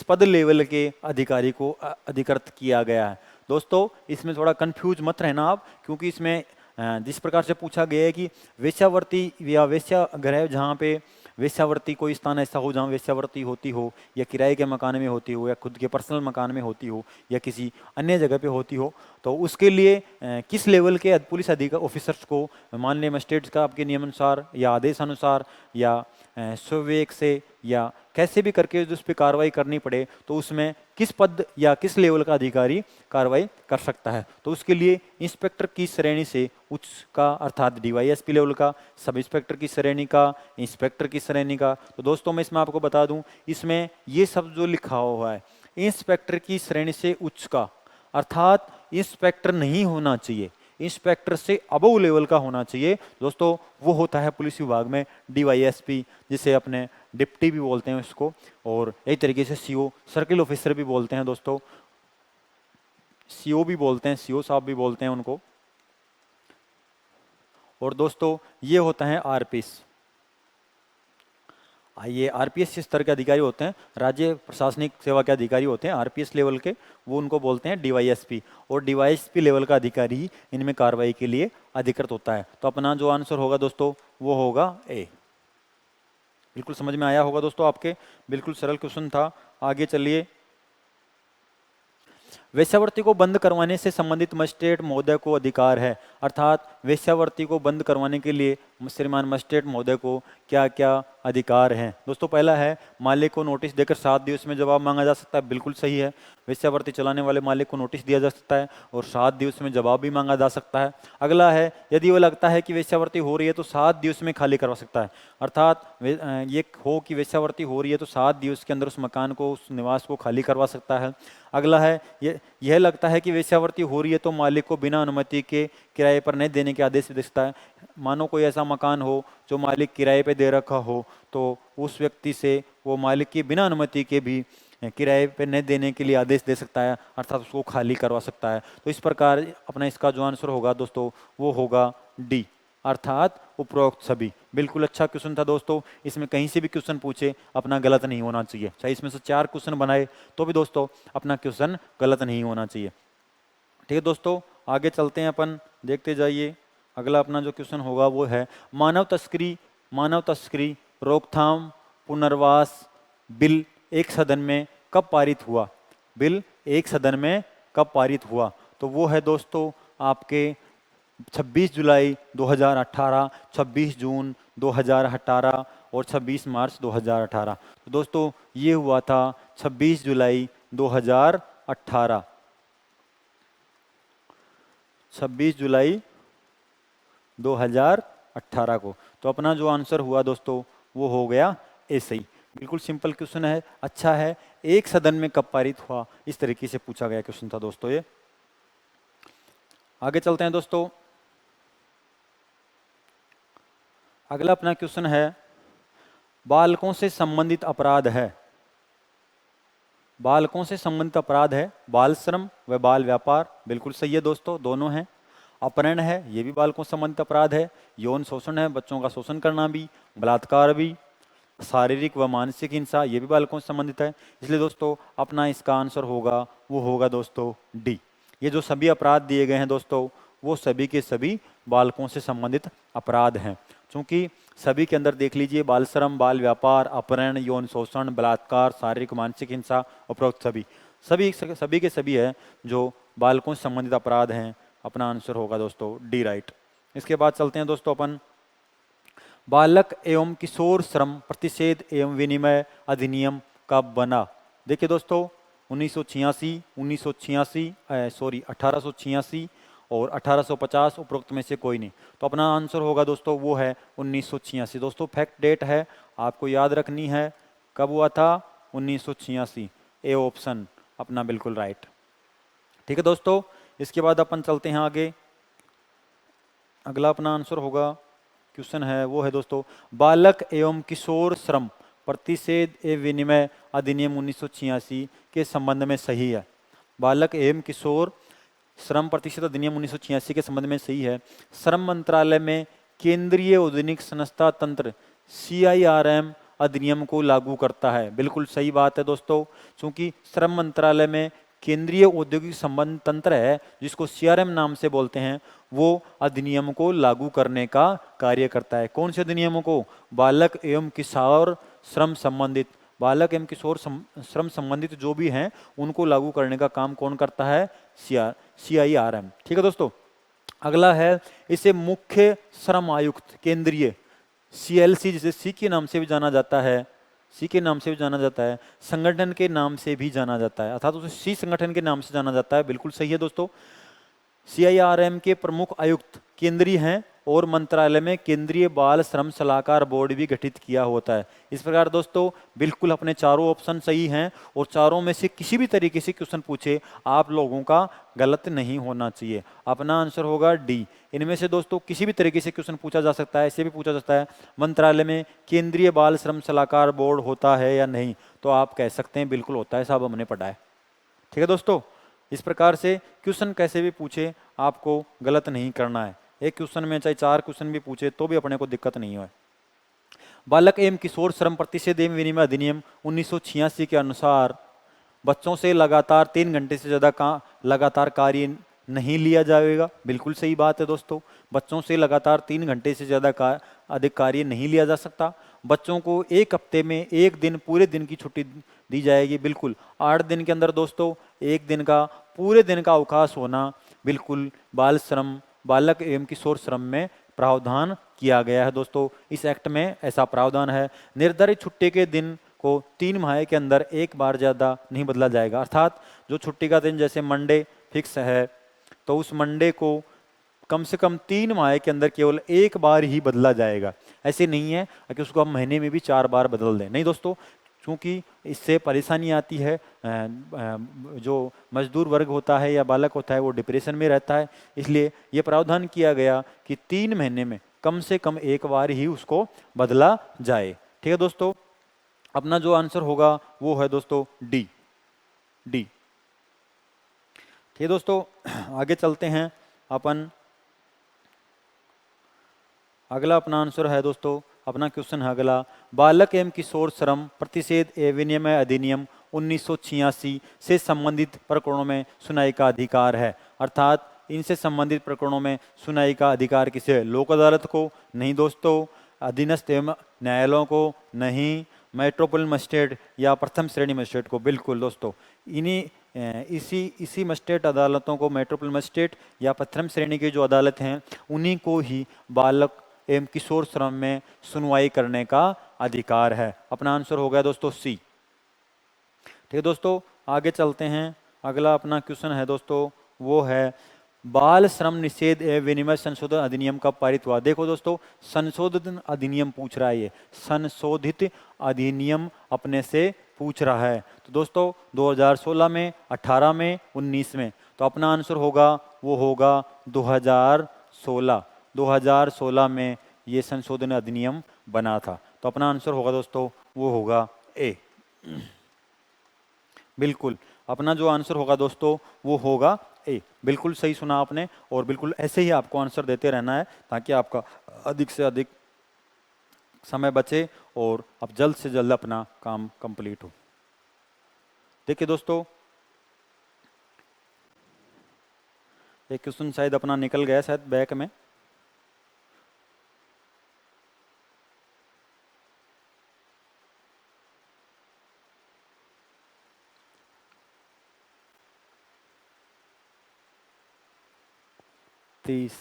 Speaker 1: पद लेवल के अधिकारी को अधिकृत किया गया है? दोस्तों इसमें थोड़ा कंफ्यूज मत रहना आप, क्योंकि इसमें जिस प्रकार से पूछा गया है कि वेश्यावृत्ति या वेश्यागृह, जहाँ पे वेश्यावृत्ति कोई स्थान ऐसा हो जहाँ वेश्यावृत्ति होती हो, या किराए के मकान में होती हो, या खुद के पर्सनल मकान में होती हो, या किसी अन्य जगह पे होती हो, तो उसके लिए किस लेवल के पुलिस अधिकारी ऑफिसर्स को माननीय मजिस्ट्रेट्स का आपके नियमानुसार या आदेश अनुसार या स्वविवेक से या कैसे भी करके उस पर कार्रवाई करनी पड़े, तो उसमें किस पद या किस लेवल का अधिकारी कार्रवाई कर सकता है? तो उसके लिए इंस्पेक्टर की श्रेणी से उच्च का अर्थात डीवाईएसपी लेवल का, सब इंस्पेक्टर की श्रेणी का, इंस्पेक्टर की श्रेणी का। तो दोस्तों मैं इसमें आपको बता दूं, इसमें ये सब जो लिखा हुआ है इंस्पेक्टर की श्रेणी से उच्च का अर्थात इंस्पेक्टर नहीं होना चाहिए, इंस्पेक्टर से अबव लेवल का होना चाहिए दोस्तों। वो होता है पुलिस विभाग में डीवाईएसपी, जिसे अपने डिप्टी भी बोलते हैं उसको, और एक तरीके से सीओ, सर्किल ऑफिसर भी बोलते हैं दोस्तों, सीओ भी बोलते हैं, सीओ साहब भी बोलते हैं उनको। और दोस्तों ये होता है आरपीएस। ये आरपीएस स्तर के अधिकारी होते हैं, राज्य प्रशासनिक सेवा के अधिकारी होते हैं आरपीएस लेवल के, वो उनको बोलते हैं डीवाईएसपी। और डीवाईएसपी लेवल का अधिकारी इनमें कार्रवाई के लिए अधिकृत होता है। तो अपना जो आंसर होगा दोस्तों वो होगा ए। बिल्कुल समझ में आया होगा दोस्तों आपके, बिल्कुल सरल क्वेश्चन था। आगे चलिए, वेश्यावृत्ति को बंद करवाने से संबंधित मजिस्ट्रेट महोदय को अधिकार है, अर्थात वेश्यावृत्ति को बंद करवाने के लिए श्रीमान मजिस्ट्रेट महोदय को क्या क्या अधिकार हैं। दोस्तों पहला है, मालिक को नोटिस देकर 7 दिवस में जवाब मांगा जा सकता है, बिल्कुल सही है। वेश्यावृत्ति चलाने वाले मालिक को नोटिस दिया जा सकता है और 7 दिवस में जवाब भी मांगा जा सकता है। अगला है, यदि वो लगता है कि वेश्यावृत्ति हो रही है तो 7 दिवस में खाली करवा सकता है, अर्थात ये हो कि वेश्यावृत्ति हो रही है तो 7 दिवस के अंदर उस मकान को, उस निवास को खाली करवा सकता है। अगला है, यह लगता है कि वेश्यावृत्ति हो रही है तो मालिक को बिना अनुमति के किराए पर नहीं देने के आदेश दे सकता है। मानो कोई ऐसा मकान हो जो मालिक किराए पे दे रखा हो तो उस व्यक्ति से वो मालिक की बिना अनुमति के भी किराए पे नहीं देने के लिए आदेश दे सकता है, अर्थात उसको खाली करवा सकता है। तो इस प्रकार अपना इसका जो आंसर होगा दोस्तों वो होगा डी, अर्थात उपरोक्त सभी। बिल्कुल अच्छा क्वेश्चन था दोस्तों, इसमें कहीं से भी क्वेश्चन पूछे अपना गलत नहीं होना चाहिए, चाहे इसमें से 4 क्वेश्चन बनाए तो भी दोस्तों अपना क्वेश्चन गलत नहीं होना चाहिए। ठीक है दोस्तों, आगे चलते हैं अपन, देखते जाइए। अगला अपना जो क्वेश्चन होगा वो है, मानव तस्करी रोकथाम पुनर्वास बिल एक सदन में कब पारित हुआ? बिल एक सदन में कब पारित हुआ? तो वो है दोस्तों आपके 26 जुलाई 2018, 26 जून 2018 और 26 मार्च 2018। तो दोस्तों ये हुआ था 26 जुलाई 2018, 26 जुलाई 2018 को। तो अपना जो आंसर हुआ दोस्तों वो हो गया ए सही। बिल्कुल सिंपल क्वेश्चन है, अच्छा है। एक सदन में कब पारित हुआ, इस तरीके से पूछा गया क्वेश्चन था दोस्तों ये। आगे चलते हैं दोस्तों, अगला अपना क्वेश्चन है, बालकों से संबंधित अपराध है। बालकों से संबंधित अपराध है बाल श्रम व बाल व्यापार, बिल्कुल सही है दोस्तों, दोनों हैं। अपहरण है, ये भी बालकों से संबंधित अपराध है। यौन शोषण है, बच्चों का शोषण करना भी। बलात्कार भी। शारीरिक व मानसिक हिंसा, ये भी बालकों से संबंधित है। इसलिए दोस्तों अपना इसका आंसर होगा वो होगा दोस्तों डी। ये जो सभी अपराध दिए गए हैं दोस्तों वो सभी के सभी बालकों से संबंधित अपराध हैं। क्योंकि सभी के अंदर देख लीजिए, बाल श्रम, बाल व्यापार, अपहरण, यौन शोषण, बलात्कार, शारीरिक मानसिक हिंसा, उपरोक्त सभी के सभी है जो बालकों से संबंधित अपराध हैं। अपना आंसर होगा दोस्तों डी, राइट। इसके बाद चलते हैं दोस्तों अपन, बालक एवं किशोर श्रम प्रतिषेध एवं विनिमय अधिनियम कब बना? देखिए दोस्तों 1886 और 1850, उपरोक्त में से कोई नहीं। तो अपना आंसर होगा दोस्तों वो है 1986। दोस्तों फैक्ट डेट है, आपको याद रखनी है, कब हुआ था? 1986, ए ऑप्शन अपना बिल्कुल राइट। ठीक है दोस्तों, इसके बाद अपन चलते हैं आगे। अगला अपना आंसर होगा, क्वेश्चन है वो है दोस्तों, बालक एवं किशोर श्रम प्रतिषेध एवं विनिमय अधिनियम 1986 के संबंध में सही है। बालक एवं किशोर श्रम प्रतिषेध अधिनियम 1986 के संबंध में सही है। श्रम मंत्रालय में केंद्रीय औद्योगिक संस्था तंत्र CIRM अधिनियम को लागू करता है, बिल्कुल सही बात है दोस्तों। क्योंकि श्रम मंत्रालय में केंद्रीय औद्योगिक संबंध तंत्र है जिसको CRM नाम से बोलते हैं, वो अधिनियम को लागू करने का कार्य करता है। कौन से अधिनियमों को? बालक एवं किशोर श्रम संबंधित, बालक एवं किशोर श्रम संबंधित जो भी हैं उनको लागू करने का काम कौन करता है? CIRM। ठीक है दोस्तों, अगला है, इसे मुख्य श्रम आयुक्त केंद्रीय CLC, जिसे सी के नाम से भी जाना जाता है, संगठन के नाम से भी जाना जाता है, अर्थात उसे सी संगठन के नाम से जाना जाता है, बिल्कुल सही है दोस्तों। CIRM के प्रमुख आयुक्त केंद्रीय हैं और मंत्रालय में केंद्रीय बाल श्रम सलाहकार बोर्ड भी गठित किया होता है। इस प्रकार दोस्तों बिल्कुल अपने चारों ऑप्शन सही हैं और चारों में से किसी भी तरीके से क्वेश्चन पूछे आप लोगों का गलत नहीं होना चाहिए। अपना आंसर होगा डी। इनमें से दोस्तों किसी भी तरीके से क्वेश्चन पूछा जा सकता है, ऐसे भी पूछा जाता है, मंत्रालय में केंद्रीय बाल श्रम सलाहकार बोर्ड होता है या नहीं? तो आप कह सकते हैं बिल्कुल होता है साहब, हमने पढ़ा है। ठीक है दोस्तों, इस प्रकार से क्वेश्चन कैसे भी पूछे आपको गलत नहीं करना है। एक क्वेश्चन में चाहे 4 क्वेश्चन भी पूछे तो भी अपने को दिक्कत नहीं है। बालक एवं किशोर श्रम प्रतिषेध एवं विनिमय अधिनियम 1986 के अनुसार बच्चों से लगातार 3 घंटे से ज़्यादा का लगातार कार्य नहीं लिया जाएगा। बिल्कुल सही बात है दोस्तों। बच्चों से लगातार 3 घंटे से ज़्यादा अधिक कार्य नहीं लिया जा सकता। बच्चों को एक हफ्ते में एक दिन पूरे दिन की छुट्टी दी जाएगी। बिल्कुल 8 दिन के अंदर दोस्तों एक दिन का पूरे दिन का अवकाश होना बिल्कुल बाल श्रम, बालक एवं किशोर श्रम में प्रावधान किया गया है दोस्तों। इस एक्ट में ऐसा प्रावधान है। निर्धारित छुट्टी के दिन को 3 माह के अंदर एक बार ज़्यादा नहीं बदला जाएगा। अर्थात जो छुट्टी का दिन जैसे मंडे फिक्स है तो उस मंडे को कम से कम 3 माह के अंदर केवल एक बार ही बदला जाएगा। ऐसे नहीं है कि उसको हम महीने में भी 4 बार बदल दें, नहीं दोस्तों, क्योंकि इससे परेशानी आती है। जो मजदूर वर्ग होता है या बालक होता है वो डिप्रेशन में रहता है। इसलिए ये प्रावधान किया गया कि 3 महीने में कम से कम एक बार ही उसको बदला जाए। ठीक है दोस्तों, अपना जो आंसर होगा वो है दोस्तों डी। ठीक है दोस्तों, आगे चलते हैं अपन। अगला अपना आंसर है दोस्तों, अपना क्वेश्चन है अगला, बालक एवं किशोर श्रम प्रतिषेध एवं विनिमय अधिनियम 1986 से संबंधित प्रकरणों में सुनवाई का अधिकार है। अर्थात इनसे संबंधित प्रकरणों में सुनवाई का अधिकार किसे है? लोक अदालत को नहीं दोस्तों, अधीनस्थ एवं न्यायालयों को नहीं, मेट्रोपोलिटन मजिस्ट्रेट या प्रथम श्रेणी मजिस्ट्रेट को। बिल्कुल दोस्तों, इसी मजिस्ट्रेट अदालतों को, मेट्रोपोलिटन मजिस्ट्रेट या प्रथम श्रेणी की जो अदालत हैं उन्हीं को ही बालक एवं किशोर श्रम में सुनवाई करने का अधिकार है। अपना आंसर हो गया दोस्तों सी। ठीक है दोस्तों, आगे चलते हैं। अगला अपना क्वेश्चन है दोस्तों, वो है बाल श्रम निषेध एवं विनिमय संशोधन अधिनियम कब पारित हुआ? देखो दोस्तों, संशोधित अधिनियम पूछ रहा है, ये संशोधित अधिनियम अपने से पूछ रहा है। तो दोस्तों 2016 में, 18 में, 19 में, तो अपना आंसर होगा वो होगा 2016। 2016 में ये संशोधन अधिनियम बना था। तो अपना आंसर होगा दोस्तों वो होगा ए। बिल्कुल, अपना जो आंसर होगा दोस्तों वो होगा ए। बिल्कुल सही सुना आपने, और बिल्कुल ऐसे ही आपको आंसर देते रहना है ताकि आपका अधिक से अधिक समय बचे और आप जल्द से जल्द अपना काम कंप्लीट हो। देखिए दोस्तों, एक क्वेश्चन शायद अपना निकल गया शायद बैक में। तीस।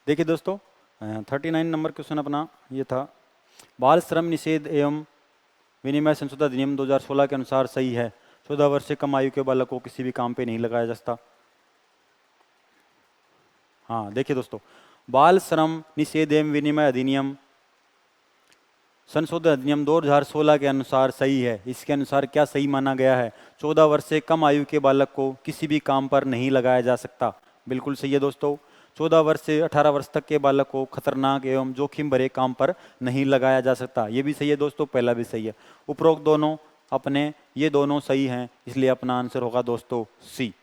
Speaker 1: देखिए दोस्तों, 39 नंबर क्वेश्चन अपना ये था, बाल श्रम निषेध एवं विनिमय संशोधन अधिनियम 2016 के अनुसार सही है, 14 वर्ष से कम आयु के बालक को किसी भी काम पे नहीं लगाया जा सकता। हाँ देखिए दोस्तों, बाल श्रम निषेध एवं विनिमय अधिनियम संशोधन अधिनियम 2016 के अनुसार सही है। इसके अनुसार क्या सही माना गया है? 14 वर्ष से कम आयु के बालक को किसी भी काम पर नहीं लगाया जा सकता। बिल्कुल सही है दोस्तों। 14 वर्ष से 18 वर्ष तक के बालक को खतरनाक एवं जोखिम भरे काम पर नहीं लगाया जा सकता। ये भी सही है दोस्तों, पहला भी सही है। उपरोक्त दोनों अपने ये दोनों सही हैं, इसलिए अपना आंसर होगा दोस्तों सी।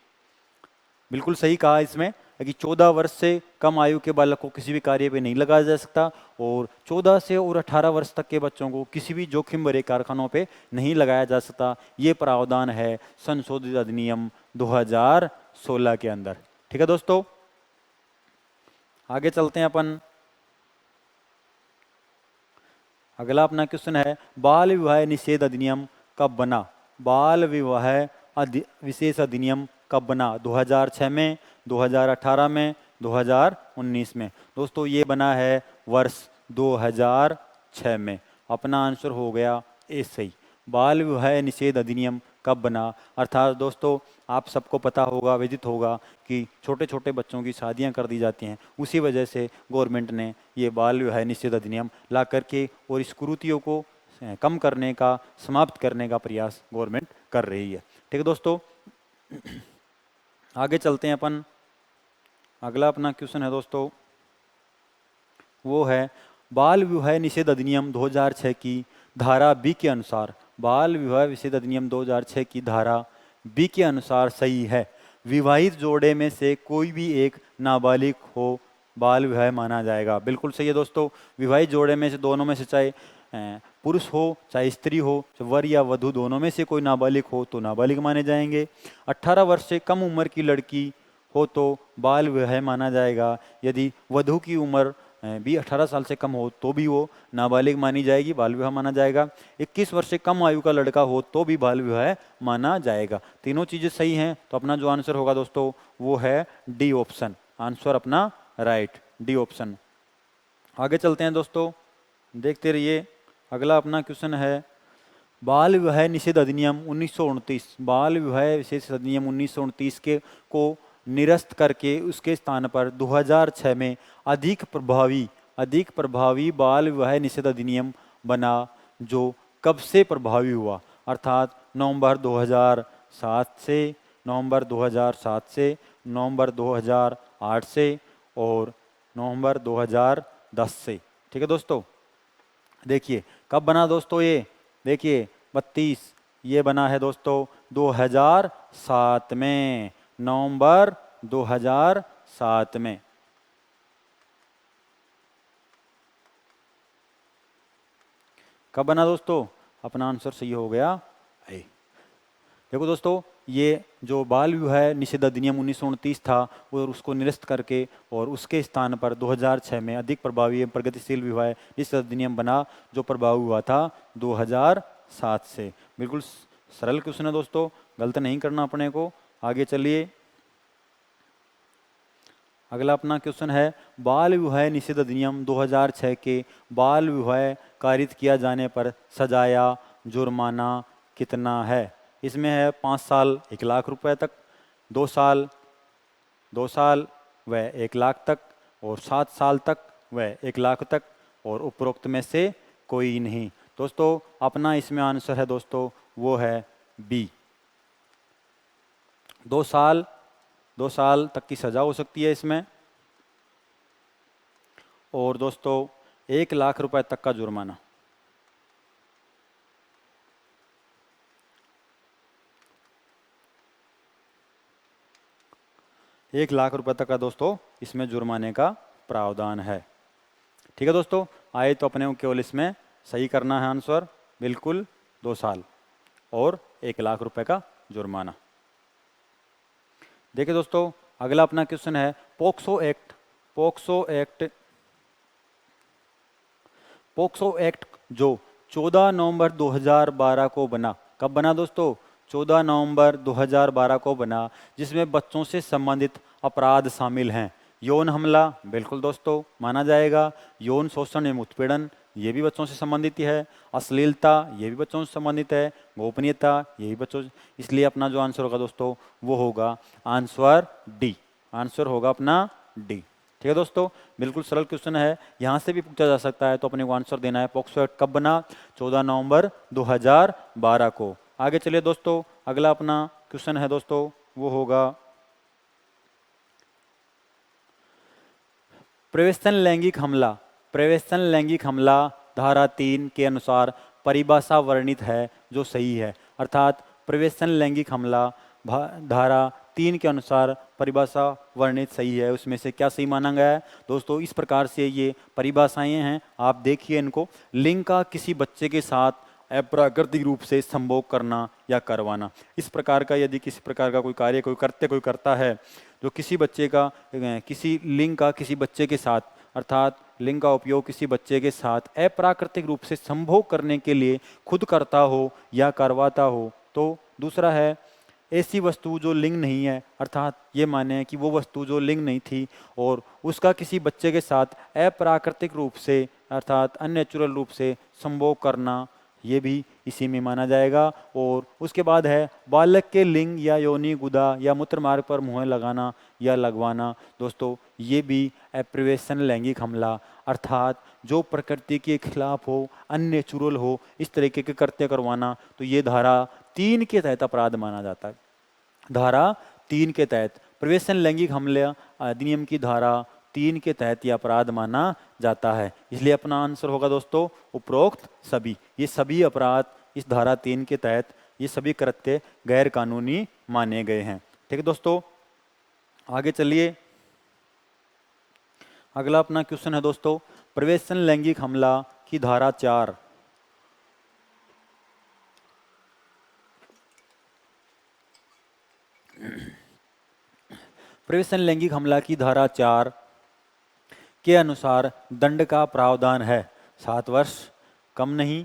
Speaker 1: बिल्कुल सही कहा इसमें कि 14 वर्ष से कम आयु के बालक को किसी भी कार्य पे नहीं लगाया जा सकता, और 14 से और 18 वर्ष तक के बच्चों को किसी भी जोखिम भरे कारखानों पे नहीं लगाया जा सकता। ये प्रावधान है संशोधित अधिनियम 2016 के अंदर। ठीक है दोस्तों, आगे चलते हैं अपन। अगला अपना क्वेश्चन है, बाल विवाह निषेध अधिनियम कब बना? बाल विवाह विशेष अधिनियम कब बना? 2006 में, 2018 में, 2019 में? दोस्तों ये बना है वर्ष 2006 में। अपना आंसर हो गया ए सही। बाल विवाह निषेध अधिनियम कब बना? अर्थात दोस्तों आप सबको पता होगा, विदित होगा कि छोटे छोटे बच्चों की शादियां कर दी जाती हैं। उसी वजह से गवर्नमेंट ने ये बाल विवाह निषेध अधिनियम ला करके और इस कुरीतियों को कम करने का, समाप्त करने का प्रयास गवर्नमेंट कर रही है। ठीक है दोस्तों, आगे चलते हैं अपन। अगला अपना क्वेश्चन है दोस्तों, वो है बाल विवाह निषेध अधिनियम 2006 की धारा बी के अनुसार, बाल विवाह निषेध अधिनियम 2006 की धारा बी के अनुसार सही है, विवाहित जोड़े में से कोई भी एक नाबालिग हो बाल विवाह माना जाएगा। बिल्कुल सही है दोस्तों। विवाहित जोड़े में से दोनों में से चाहे पुरुष हो चाहे स्त्री हो, वर या वधु दोनों में से कोई नाबालिग हो तो नाबालिग माने जाएंगे। 18 वर्ष से कम उम्र की लड़की हो तो बाल विवाह माना जाएगा। यदि वधु की उम्र भी 18 साल से कम हो तो भी वो नाबालिग मानी जाएगी, बाल विवाह माना जाएगा। 21 वर्ष से कम आयु का लड़का हो तो भी बाल विवाह माना जाएगा। तीनों चीज़ें सही हैं, तो अपना जो आंसर होगा दोस्तों वो है डी ऑप्शन। आंसर अपना राइट, डी ऑप्शन। आगे चलते हैं दोस्तों, देखते रहिए। अगला अपना क्वेश्चन है बाल विवाह निषेध अधिनियम 1929। बाल विवाह विशेष अधिनियम 1929 के को निरस्त करके उसके स्थान पर 2006 में अधिक प्रभावी बाल विवाह निषेध अधिनियम बना, जो कब से प्रभावी हुआ? अर्थात नवंबर 2007 से, नवंबर 2007 से, नवंबर 2008 से और नवंबर 2010 से। ठीक है दोस्तों, देखिए कब बना दोस्तों ये, देखिए 32, ये बना है दोस्तों 2007 में, नवंबर 2007 में। कब बना दोस्तों? अपना आंसर सही हो गया ए। देखो दोस्तों, ये जो बाल विवाह निषेध अधिनियम 1929 था और उसको निरस्त करके और उसके स्थान पर 2006 में अधिक प्रभावी एवं प्रगतिशील विवाह निषेध अधिनियम बना, जो प्रभावी हुआ था 2007 से। बिल्कुल सरल क्वेश्चन है दोस्तों, गलत नहीं करना अपने को। आगे चलिए, अगला अपना क्वेश्चन है बाल विवाह निषेध अधिनियम 2006 के बाल विवाह कारित किया जाने पर सजा या जुर्माना कितना है? इसमें है 5 साल 1 लाख रुपए तक, 2 साल 2 साल व 1 लाख तक, और 7 साल तक व 1 लाख तक, और उपरोक्त में से कोई नहीं। दोस्तों अपना इसमें आंसर है दोस्तों वो है बी, 2 साल तक की सजा हो सकती है इसमें, और दोस्तों 1 लाख रुपए तक का जुर्माना। एक लाख रुपए तक का दोस्तों इसमें जुर्माने का प्रावधान है। ठीक है दोस्तों, आए तो अपने को केवल इसमें सही करना है आंसर, बिल्कुल 2 साल और 1 लाख रुपए का जुर्माना। देखिए दोस्तों, अगला अपना क्वेश्चन है पोक्सो एक्ट जो 14 नवंबर 2012 को बना। कब बना दोस्तों? 14 नवंबर 2012 को बना, जिसमें बच्चों से संबंधित अपराध शामिल हैं। यौन हमला बिल्कुल दोस्तों माना जाएगा, यौन शोषण एवं उत्पीड़न ये भी बच्चों से संबंधित है, अश्लीलता ये भी बच्चों से संबंधित है, गोपनीयता ये भी बच्चों से, इसलिए अपना जो आंसर होगा दोस्तों वो होगा आंसर डी। आंसर होगा अपना डी। ठीक है दोस्तों, बिल्कुल सरल क्वेश्चन है, यहाँ से भी पूछा जा सकता है, तो अपने को आंसर देना है पोक्सो एक्ट कब बना? 14 नवंबर 2012 को। आगे चलिए दोस्तों, अगला अपना क्वेश्चन है दोस्तों वो होगा प्रवेशन लैंगिक हमला धारा 3 के अनुसार परिभाषा वर्णित है जो सही है। अर्थात प्रवेशन लैंगिक हमला धारा 3 के अनुसार परिभाषा वर्णित सही है, उसमें से क्या सही माना गया है दोस्तों? इस प्रकार से ये परिभाषाएं हैं, आप देखिए इनको। लिंग का किसी बच्चे के साथ अप्राकृतिक रूप से संभोग करना या करवाना, इस प्रकार का यदि किसी प्रकार का कोई कार्य कोई करता है जो किसी बच्चे का किसी लिंग का किसी बच्चे के साथ, अर्थात लिंग का उपयोग किसी बच्चे के साथ अप्राकृतिक रूप से संभोग करने के लिए खुद करता हो या करवाता हो। तो दूसरा है ऐसी वस्तु जो लिंग नहीं है, अर्थात ये माने कि वो वस्तु जो लिंग नहीं थी और उसका किसी बच्चे के साथ अप्राकृतिक रूप से अर्थात अननेचुरल रूप से संभोग करना, ये भी इसी में माना जाएगा। और उसके बाद है बालक के लिंग या योनि गुदा या मूत्र मार्ग पर मुहर लगाना या लगवाना। दोस्तों ये भी अप्रिवेशन लैंगिक हमला, अर्थात जो प्रकृति के खिलाफ हो, अननेचुरल हो, इस तरीके के कृत्य करवाना, तो ये धारा 3 के तहत अपराध माना जाता है। धारा 3 के तहत प्रवेशन लैंगिक हमले अधिनियम की धारा 3 के तहत यह अपराध माना जाता है। इसलिए अपना आंसर होगा दोस्तों उपरोक्त सभी। ये सभी अपराध इस धारा 3 के तहत ये सभी कृत्य गैर कानूनी माने गए हैं। ठीक है दोस्तों, आगे चलिए, अगला अपना क्वेश्चन है दोस्तों प्रवेशन लैंगिक हमला की धारा 4 प्रवेशन लैंगिक हमला की धारा 4 के अनुसार दंड का प्रावधान है 7 वर्ष कम नहीं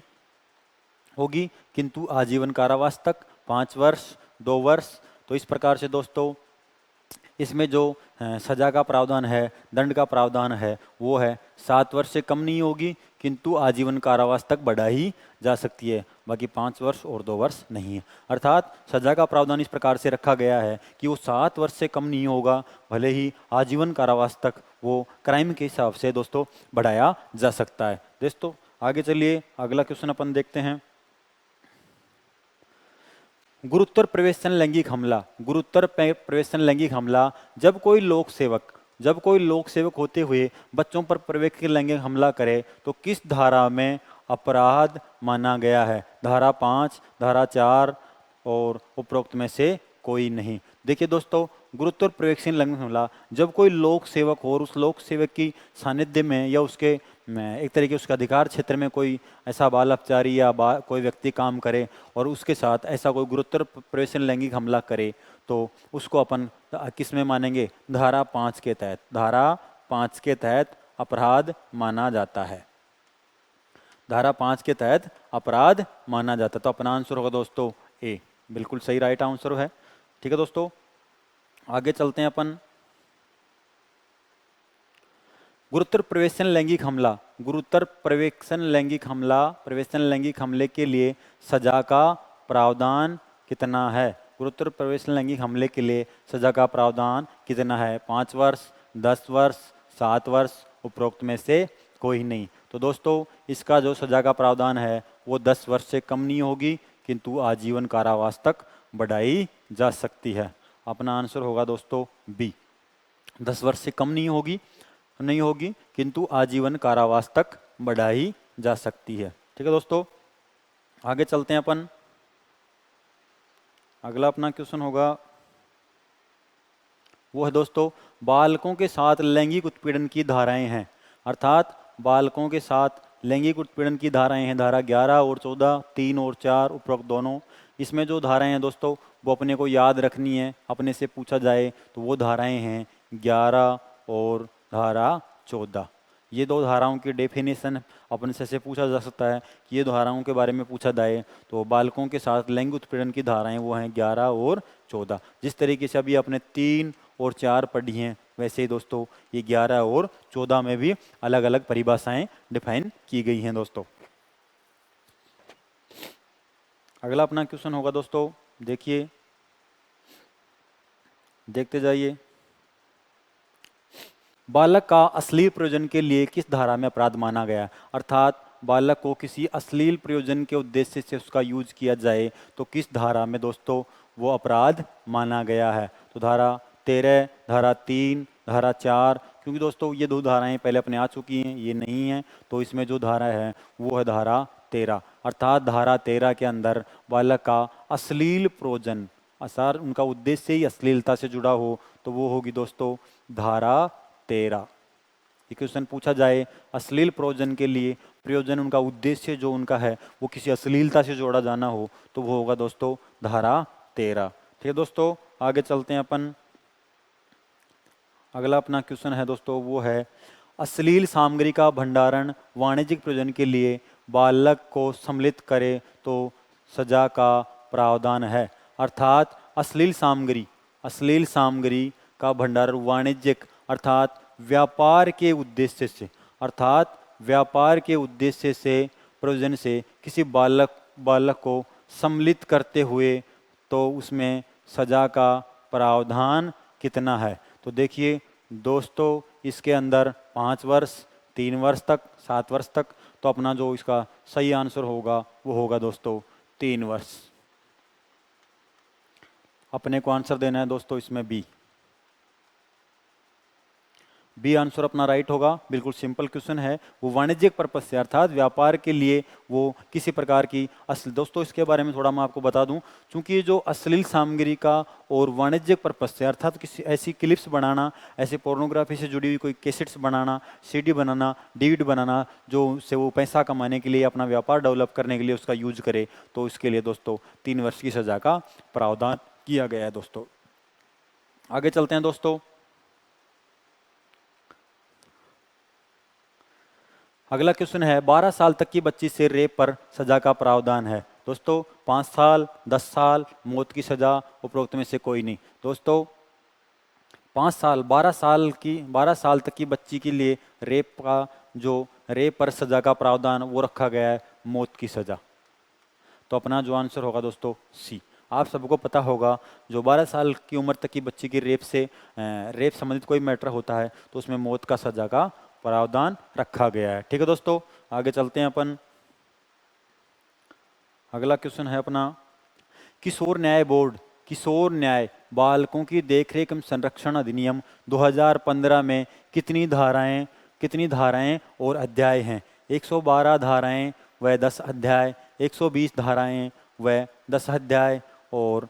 Speaker 1: होगी किंतु आजीवन कारावास तक, 5 वर्ष, 2 वर्ष। तो इस प्रकार से दोस्तों इसमें जो सजा का प्रावधान है, दंड का प्रावधान है, वो है 7 वर्ष से कम नहीं होगी किंतु आजीवन कारावास तक बढ़ाई जा सकती है, बाकी 5 वर्ष और 2 वर्ष नहीं है। अर्थात सजा का प्रावधान इस प्रकार से रखा गया है कि वो 7 वर्ष से कम नहीं होगा, भले ही आजीवन कारावास तक वो क्राइम के हिसाब से दोस्तों बढ़ाया जा सकता है। दोस्तों आगे चलिए अगला क्वेश्चन अपन देखते हैं। गुरुतर प्रवेशन लैंगिक हमला। गुरुतर प्रवेशन लैंगिक हमला जब कोई लोक सेवक होते हुए बच्चों पर प्रवेश लैंगिक हमला करे तो किस धारा में अपराध माना गया है? धारा 5, धारा 4 और उपरोक्त में से कोई नहीं। देखिए दोस्तों, गुरुतर प्रवेशन लैंगिक हमला जब कोई लोक सेवक हो और उस लोक सेवक की सानिध्य में या उसके एक तरीके उसके अधिकार क्षेत्र में कोई ऐसा बाल अपचारी या कोई व्यक्ति काम करे और उसके साथ ऐसा कोई गुरुतर प्रवेशन लैंगिक हमला करे तो उसको अपन किस में मानेंगे? धारा 5 के तहत। धारा 5 के तहत अपराध माना जाता है। धारा 5 के तहत अपराध माना जाता है। तो अपना आंसर होगा दोस्तों ए, बिल्कुल सही राइट आंसर है। ठीक है दोस्तों, आगे चलते हैं अपन। गुरुतर प्रवेशन लैंगिक हमला। गुरुतर प्रवेशन लैंगिक हमला, प्रवेशन लैंगिक हमले के लिए सजा का प्रावधान कितना है? गुरुतर प्रवेशन लैंगिक हमले के लिए सजा का प्रावधान कितना है? 5 वर्ष, 10 वर्ष, 7 वर्ष, उपरोक्त में से कोई नहीं। तो दोस्तों इसका जो सजा का प्रावधान है वो 10 वर्ष से कम नहीं होगी किंतु आजीवन कारावास तक बढ़ाई जा सकती है। अपना आंसर होगा दोस्तों बी, 10 वर्ष से कम नहीं होगी किंतु आजीवन कारावास तक बढ़ाई जा सकती है। ठीक है दोस्तों, आगे चलते हैं अपन। अगला अपना क्वेश्चन होगा वो है दोस्तों बालकों के साथ लैंगिक उत्पीड़न की धाराएं हैं। अर्थात बालकों के साथ लैंगिक उत्पीड़न की धाराएं हैं, धारा 11 और 14, 3 और 4 उपरोक्त दोनों। इसमें जो धाराएं हैं दोस्तों वो अपने को याद रखनी है, अपने से पूछा जाए तो वो धाराएं हैं 11 और धारा 14। ये दो धाराओं की डेफिनेशन अपन से पूछा जा सकता है कि ये धाराओं के बारे में पूछा जाए तो बालकों के साथ लैंगिक उत्पीड़न की धाराएं वो हैं 11 और 14। जिस तरीके से अभी अपने 3 और 4 पढ़ी हैं वैसे ही दोस्तों ये 11 और 14 में भी अलग अलग परिभाषाएं डिफाइन की गई हैं दोस्तों। अगला अपना क्वेश्चन होगा दोस्तों, देखिए देखते जाइए। बालक का अश्लील प्रयोजन के लिए किस धारा में अपराध माना गया? अर्थात बालक को किसी अश्लील प्रयोजन के उद्देश्य से उसका यूज किया जाए तो किस धारा में दोस्तों वो अपराध माना गया है? तो धारा 13, धारा 3, धारा 4। क्योंकि दोस्तों ये दो धाराएं पहले अपने आ चुकी हैं, ये नहीं है, तो इसमें जो धारा है वो है धारा 13। अर्थात धारा 13 के अंदर बालक का अश्लील प्रयोजन, असार उनका उद्देश्य ही अश्लीलता से जुड़ा हो तो वो होगी दोस्तों धारा 13। ये क्वेश्चन पूछा जाए अश्लील प्रयोजन के लिए प्रयोजन उनका उद्देश्य जो उनका है वो किसी अश्लीलता से जोड़ा जाना हो तो वो होगा दोस्तों धारा 13। ठीक है दोस्तों, आगे चलते हैं अपन। अगला अपना क्वेश्चन है दोस्तों वो है अश्लील सामग्री का भंडारण वाणिज्यिक प्रयोजन के लिए बालक को सम्मिलित करे तो सजा का प्रावधान है। अर्थात अश्लील सामग्री का भंडारण वाणिज्यिक अर्थात व्यापार के उद्देश्य से प्रयोजन से किसी बालक को सम्मिलित करते हुए तो उसमें सजा का प्रावधान कितना है? तो देखिए दोस्तों इसके अंदर 5 वर्ष, 3 वर्ष तक, 7 वर्ष तक। तो अपना जो इसका सही आंसर होगा वो होगा दोस्तों 3 वर्ष। अपने को आंसर देना है दोस्तों इसमें बी आंसर अपना राइट होगा। बिल्कुल सिंपल क्वेश्चन है, वो वाणिज्यिक पर्पस से अर्थात व्यापार के लिए वो किसी प्रकार की दोस्तों इसके बारे में थोड़ा मैं आपको बता दूं, क्योंकि जो अश्लील सामग्री का और वाणिज्यिक पर्पस से अर्थात किसी ऐसी क्लिप्स बनाना, ऐसे पोर्नोग्राफी से जुड़ी हुई कोई कैसेट्स बनाना, सीडी बनाना, डीवीडी बनाना जो से वो पैसा कमाने के लिए अपना व्यापार डेवलप करने के लिए उसका यूज करे तो इसके लिए दोस्तों 3 वर्ष की सजा का प्रावधान किया गया है दोस्तों। आगे चलते हैं दोस्तों। अगला क्वेश्चन है 12 साल तक की बच्ची से रेप पर सजा का प्रावधान है। दोस्तों 5 साल, 10 साल, मौत की सजा, उपरोक्त में से कोई नहीं। दोस्तों 5 साल, 12 साल तक की बच्ची के लिए रेप पर सजा का प्रावधान वो रखा गया है, मौत की सजा। तो अपना जो आंसर होगा दोस्तों सी। आप सबको पता होगा जो 12 साल की उम्र तक की बच्ची की रेप संबंधित कोई मैटर होता है तो उसमें मौत का सजा का प्रावधान रखा गया है। ठीक है दोस्तों, आगे चलते हैं अपन। अगला क्वेश्चन है अपना किशोर न्याय बालकों की देखरेख एवं संरक्षण अधिनियम 2015 में कितनी धाराएं और अध्याय हैं? 112 धाराएं व 10 अध्याय, 120 धाराएं व 10 अध्याय, और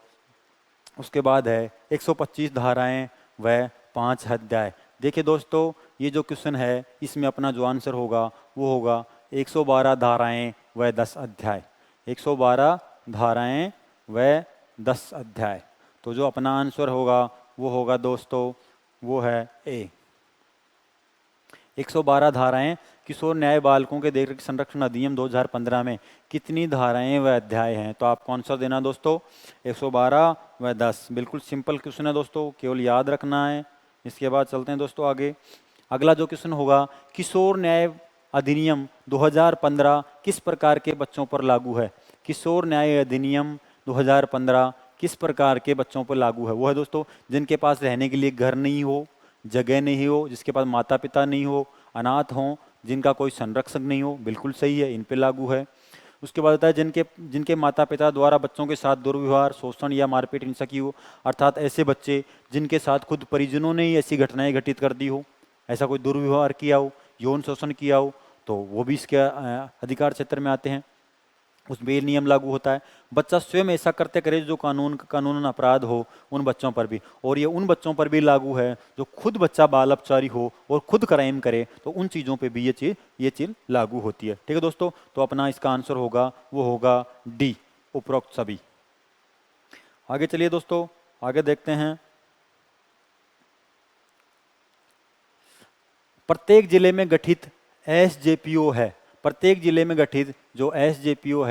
Speaker 1: उसके बाद है 125 धाराएं व 5 अध्याय। देखिए दोस्तों, ये जो क्वेश्चन है इसमें अपना जो आंसर होगा वो होगा 112 धाराएं व 10 अध्याय। 112 धाराएं व 10 अध्याय। तो जो अपना आंसर होगा वो होगा दोस्तों वो है ए। 112 धाराएं किशोर न्याय बालकों के देखरेख संरक्षण अधिनियम 2015 में कितनी धाराएं व अध्याय हैं? तो आपको आंसर देना दोस्तों 112 व 10। बिल्कुल सिंपल क्वेश्चन है दोस्तों, केवल याद रखना है। इसके बाद चलते हैं दोस्तों आगे। अगला जो क्वेश्चन होगा किशोर न्याय अधिनियम 2015 किस प्रकार के बच्चों पर लागू है? किशोर न्याय अधिनियम 2015 किस प्रकार के बच्चों पर लागू है? वो है दोस्तों जिनके पास रहने के लिए घर नहीं हो, जगह नहीं हो, जिसके पास माता पिता नहीं हो, अनाथ हों, जिनका कोई संरक्षक नहीं हो। बिल्कुल सही है, इन पे लागू है। उसके बाद होता है जिनके माता पिता द्वारा बच्चों के साथ दुर्व्यवहार, शोषण या मारपीट हिंसा की हो, अर्थात ऐसे बच्चे जिनके साथ खुद परिजनों ने ही ऐसी घटनाएं घटित कर दी हो, ऐसा कोई दुर्व्यवहार किया हो, यौन शोषण किया हो, तो वो भी इसके अधिकार क्षेत्र में आते हैं, उसमें ये नियम लागू होता है। बच्चा स्वयं ऐसा करते करे जो कानूनन अपराध हो, उन बच्चों पर भी, और ये उन बच्चों पर भी लागू है जो खुद बच्चा बाल अपचारी हो और खुद क्राइम करे, तो उन चीज़ों पे भी ये चीज़ लागू होती है। ठीक है दोस्तों, तो अपना इसका आंसर होगा वो होगा डी, उपरोक्त सभी। आगे चलिए दोस्तों, आगे देखते हैं। प्रत्येक जिले में गठित एसजेपीओ है, प्रत्येक जिले में गठित जो एसजेपीओ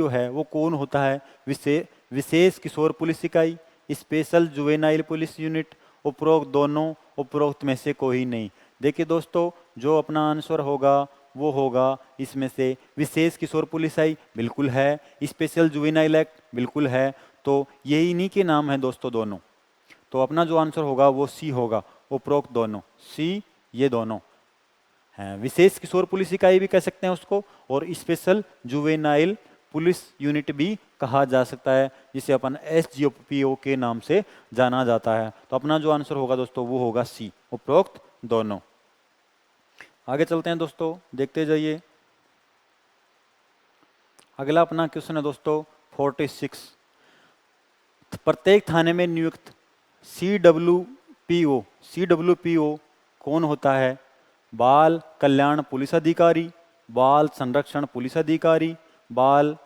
Speaker 1: है वो कौन होता है? विशेष किशोर पुलिस इकाई, स्पेशल जुवेनाइल पुलिस यूनिट, उपरोक्त दोनों, उपरोक्त में से कोई नहीं। देखिए दोस्तों, जो अपना आंसर होगा वो होगा इसमें से विशेष किशोर पुलिस इकाई, बिल्कुल है। स्पेशल जुवेनाइल एक्ट, बिल्कुल है। तो यही इन्हीं के नाम है दोस्तों दोनों। तो अपना जो आंसर होगा वो सी होगा, उपरोक्त दोनों, सी, ये दोनों हैं। विशेष किशोर पुलिस इकाई भी कह सकते हैं उसको, और स्पेशल जुवेनाइल पुलिस यूनिट भी कहा जा सकता है, जिसे अपन एसजीपीओ के नाम से जाना जाता है। तो अपना जो आंसर होगा दोस्तों वो होगा सी, उपरोक्त दोनों। आगे चलते हैं दोस्तों, देखते जाइए। अगला अपना क्वेश्चन है दोस्तों 46। प्रत्येक थाने में नियुक्त सीडब्ल्यूपीओ कौन होता है? बाल कल्याण पुलिस अधिकारी, बाल संरक्षण पुलिस अधिकारी, बाल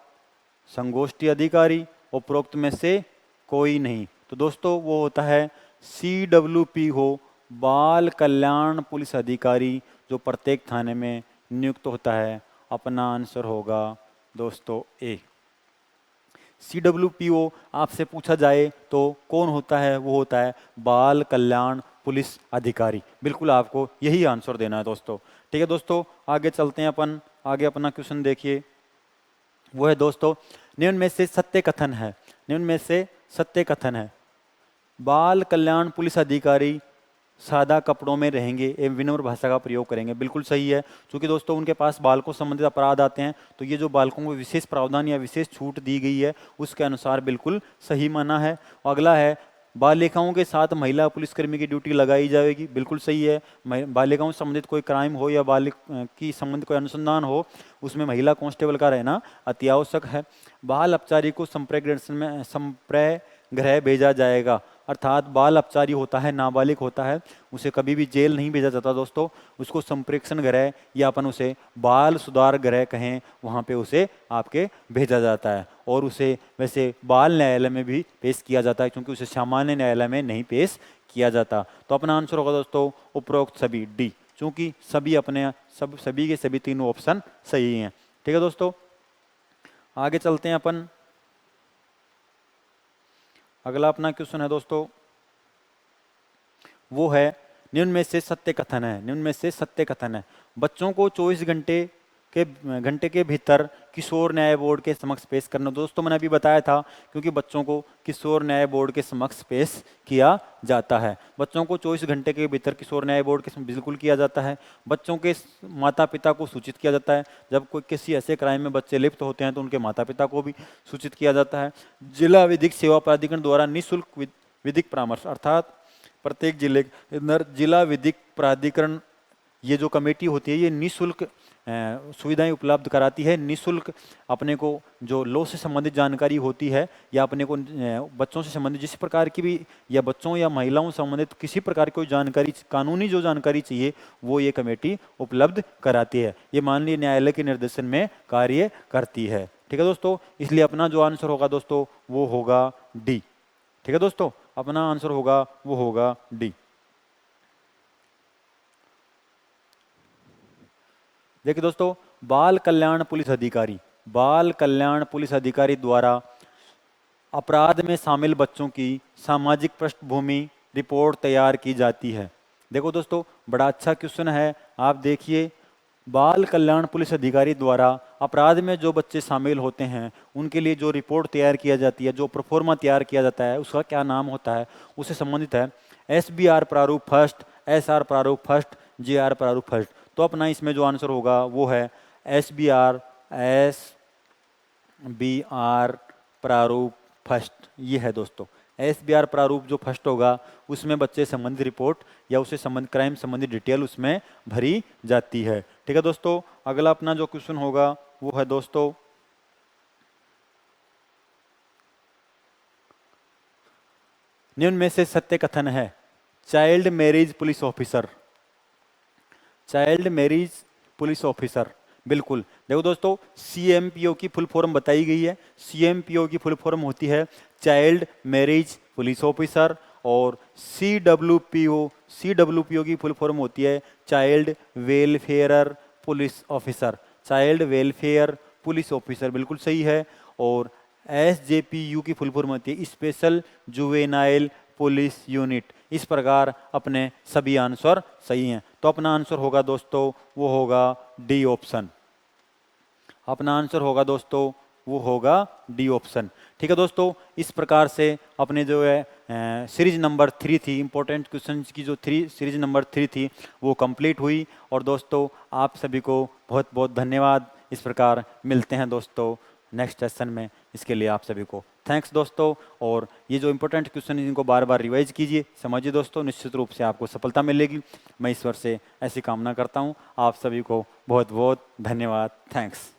Speaker 1: संगोष्ठी अधिकारी, उपरोक्त में से कोई नहीं। तो दोस्तों वो होता है सीडब्ल्यूपीओ, बाल कल्याण पुलिस अधिकारी, जो प्रत्येक थाने में नियुक्त होता है। अपना आंसर होगा दोस्तों ए। सीडब्ल्यूपीओ आपसे पूछा जाए तो कौन होता है? वो होता है बाल कल्याण पुलिस अधिकारी। बिल्कुल आपको यही आंसर देना है दोस्तों। ठीक है दोस्तों, आगे चलते हैं अपन। आगे अपना क्वेश्चन देखिए, वो है दोस्तों निम्न में से सत्य कथन है बाल कल्याण पुलिस अधिकारी सादा कपड़ों में रहेंगे एवं विनम्र भाषा का प्रयोग करेंगे। बिल्कुल सही है, क्योंकि दोस्तों उनके पास बालकों संबंधित अपराध आते हैं, तो ये जो बालकों को विशेष प्रावधान या विशेष छूट दी गई है उसके अनुसार बिल्कुल सही माना है। अगला है बालिकाओं के साथ महिला पुलिसकर्मी की ड्यूटी लगाई जाएगी। बिल्कुल सही है, बालिकाओं से संबंधित कोई क्राइम हो या बालिक की संबंधित कोई अनुसंधान हो, उसमें महिला कांस्टेबल का रहना अति आवश्यक है। बाल अपचारी को संप्रेक्षण गृह भेजा जाएगा, अर्थात बाल अपचारी होता है, नाबालिग होता है, उसे कभी भी जेल नहीं भेजा जाता दोस्तों, उसको संप्रेक्षण गृह या अपन उसे बाल सुधार गृह कहें, वहाँ पे उसे आपके भेजा जाता है। और उसे वैसे बाल न्यायालय में भी पेश किया जाता है, क्योंकि उसे सामान्य न्यायालय में नहीं पेश किया जाता। तो अपना आंसर होगा दोस्तों उपरोक्त सभी, डी, क्योंकि सभी अपने सभी के सभी तीनों ऑप्शन सही हैं। ठीक है दोस्तों, आगे चलते हैं अपन। अगला अपना क्वेश्चन है दोस्तों, वो है निम्न में से सत्य कथन है। निम्न में से सत्य कथन है, बच्चों को 24 घंटे के भीतर किशोर न्याय बोर्ड के समक्ष पेश करना। दोस्तों मैंने अभी बताया था, क्योंकि बच्चों को किशोर न्याय बोर्ड के समक्ष पेश किया जाता है। बच्चों को 24 घंटे के भीतर किशोर न्याय बोर्ड के समक्ष बिल्कुल किया जाता है। बच्चों के माता पिता को सूचित किया जाता है। जब कोई किसी ऐसे क्राइम में बच्चे लिप्त होते हैं तो उनके माता पिता को भी सूचित किया जाता है। जिला विधिक सेवा प्राधिकरण द्वारा निःशुल्क विधिक परामर्श, अर्थात प्रत्येक जिले के अंदर जिला विधिक प्राधिकरण, ये जो कमेटी होती है ये निःशुल्क सुविधाएं उपलब्ध कराती है। निःशुल्क अपने को जो लॉ से संबंधित जानकारी होती है या अपने को बच्चों से संबंधित जिस प्रकार की भी, या बच्चों या महिलाओं से संबंधित किसी प्रकार की कोई जानकारी, कानूनी जो जानकारी चाहिए वो ये कमेटी उपलब्ध कराती है। ये माननीय न्यायालय के निर्देशन में कार्य करती है। ठीक है दोस्तों, इसलिए अपना जो आंसर होगा दोस्तों वो होगा डी। ठीक है दोस्तों, अपना आंसर होगा वो होगा डी। देखिए दोस्तों, बाल कल्याण पुलिस अधिकारी, बाल कल्याण पुलिस अधिकारी द्वारा अपराध में शामिल बच्चों की सामाजिक पृष्ठभूमि रिपोर्ट तैयार की जाती है। देखो दोस्तों, बड़ा अच्छा क्वेश्चन है। आप देखिए, बाल कल्याण पुलिस अधिकारी द्वारा अपराध में जो बच्चे शामिल होते हैं उनके लिए जो रिपोर्ट तैयार किया जाती है, जो प्रोफोर्मा तैयार किया जाता है, उसका क्या नाम होता है, उससे संबंधित है SBR प्रारूप फर्स्ट, SR प्रारूप फर्स्ट, JR प्रारूप फर्स्ट। तो अपना इसमें जो आंसर होगा वो है SBR प्रारूप फर्स्ट, ये है दोस्तों। SBR प्रारूप जो फर्स्ट होगा उसमें बच्चे संबंधित रिपोर्ट या उससे संबंधित क्राइम संबंधित डिटेल उसमें भरी जाती है। ठीक है दोस्तों, अगला अपना जो क्वेश्चन होगा वो है दोस्तों, निम्न में से सत्य कथन है child marriage police officer. Child marriage police officer, बिल्कुल। देखो दोस्तों, CMPO की फुल फॉर्म बताई गई है। CMPO की फुल फॉर्म होती है चाइल्ड मैरिज पुलिस ऑफिसर, और CWPO की फुल फॉर्म होती है child welfare police officer. Child welfare police officer बिल्कुल सही है। और SJPU की फुल फॉर्म होती है स्पेशल जुवेनाइल पुलिस यूनिट। इस प्रकार अपने सभी आंसर सही हैं। तो अपना आंसर होगा दोस्तों वो होगा डी ऑप्शन। अपना आंसर होगा दोस्तों वो होगा डी ऑप्शन। ठीक है दोस्तों, इस प्रकार से अपने जो है सीरीज नंबर 3 थी, इंपॉर्टेंट क्वेश्चंस की जो सीरीज नंबर 3 थी वो कंप्लीट हुई। और दोस्तों आप सभी को बहुत बहुत धन्यवाद। इस प्रकार मिलते हैं दोस्तों नेक्स्ट सेशन में। इसके लिए आप सभी को थैंक्स दोस्तों। और ये जो इंपॉर्टेंट क्वेश्चन है इनको बार बार रिवाइज कीजिए, समझिए दोस्तों, निश्चित रूप से आपको सफलता मिलेगी। मैं ईश्वर से ऐसी कामना करता हूँ। आप सभी को बहुत बहुत धन्यवाद। थैंक्स।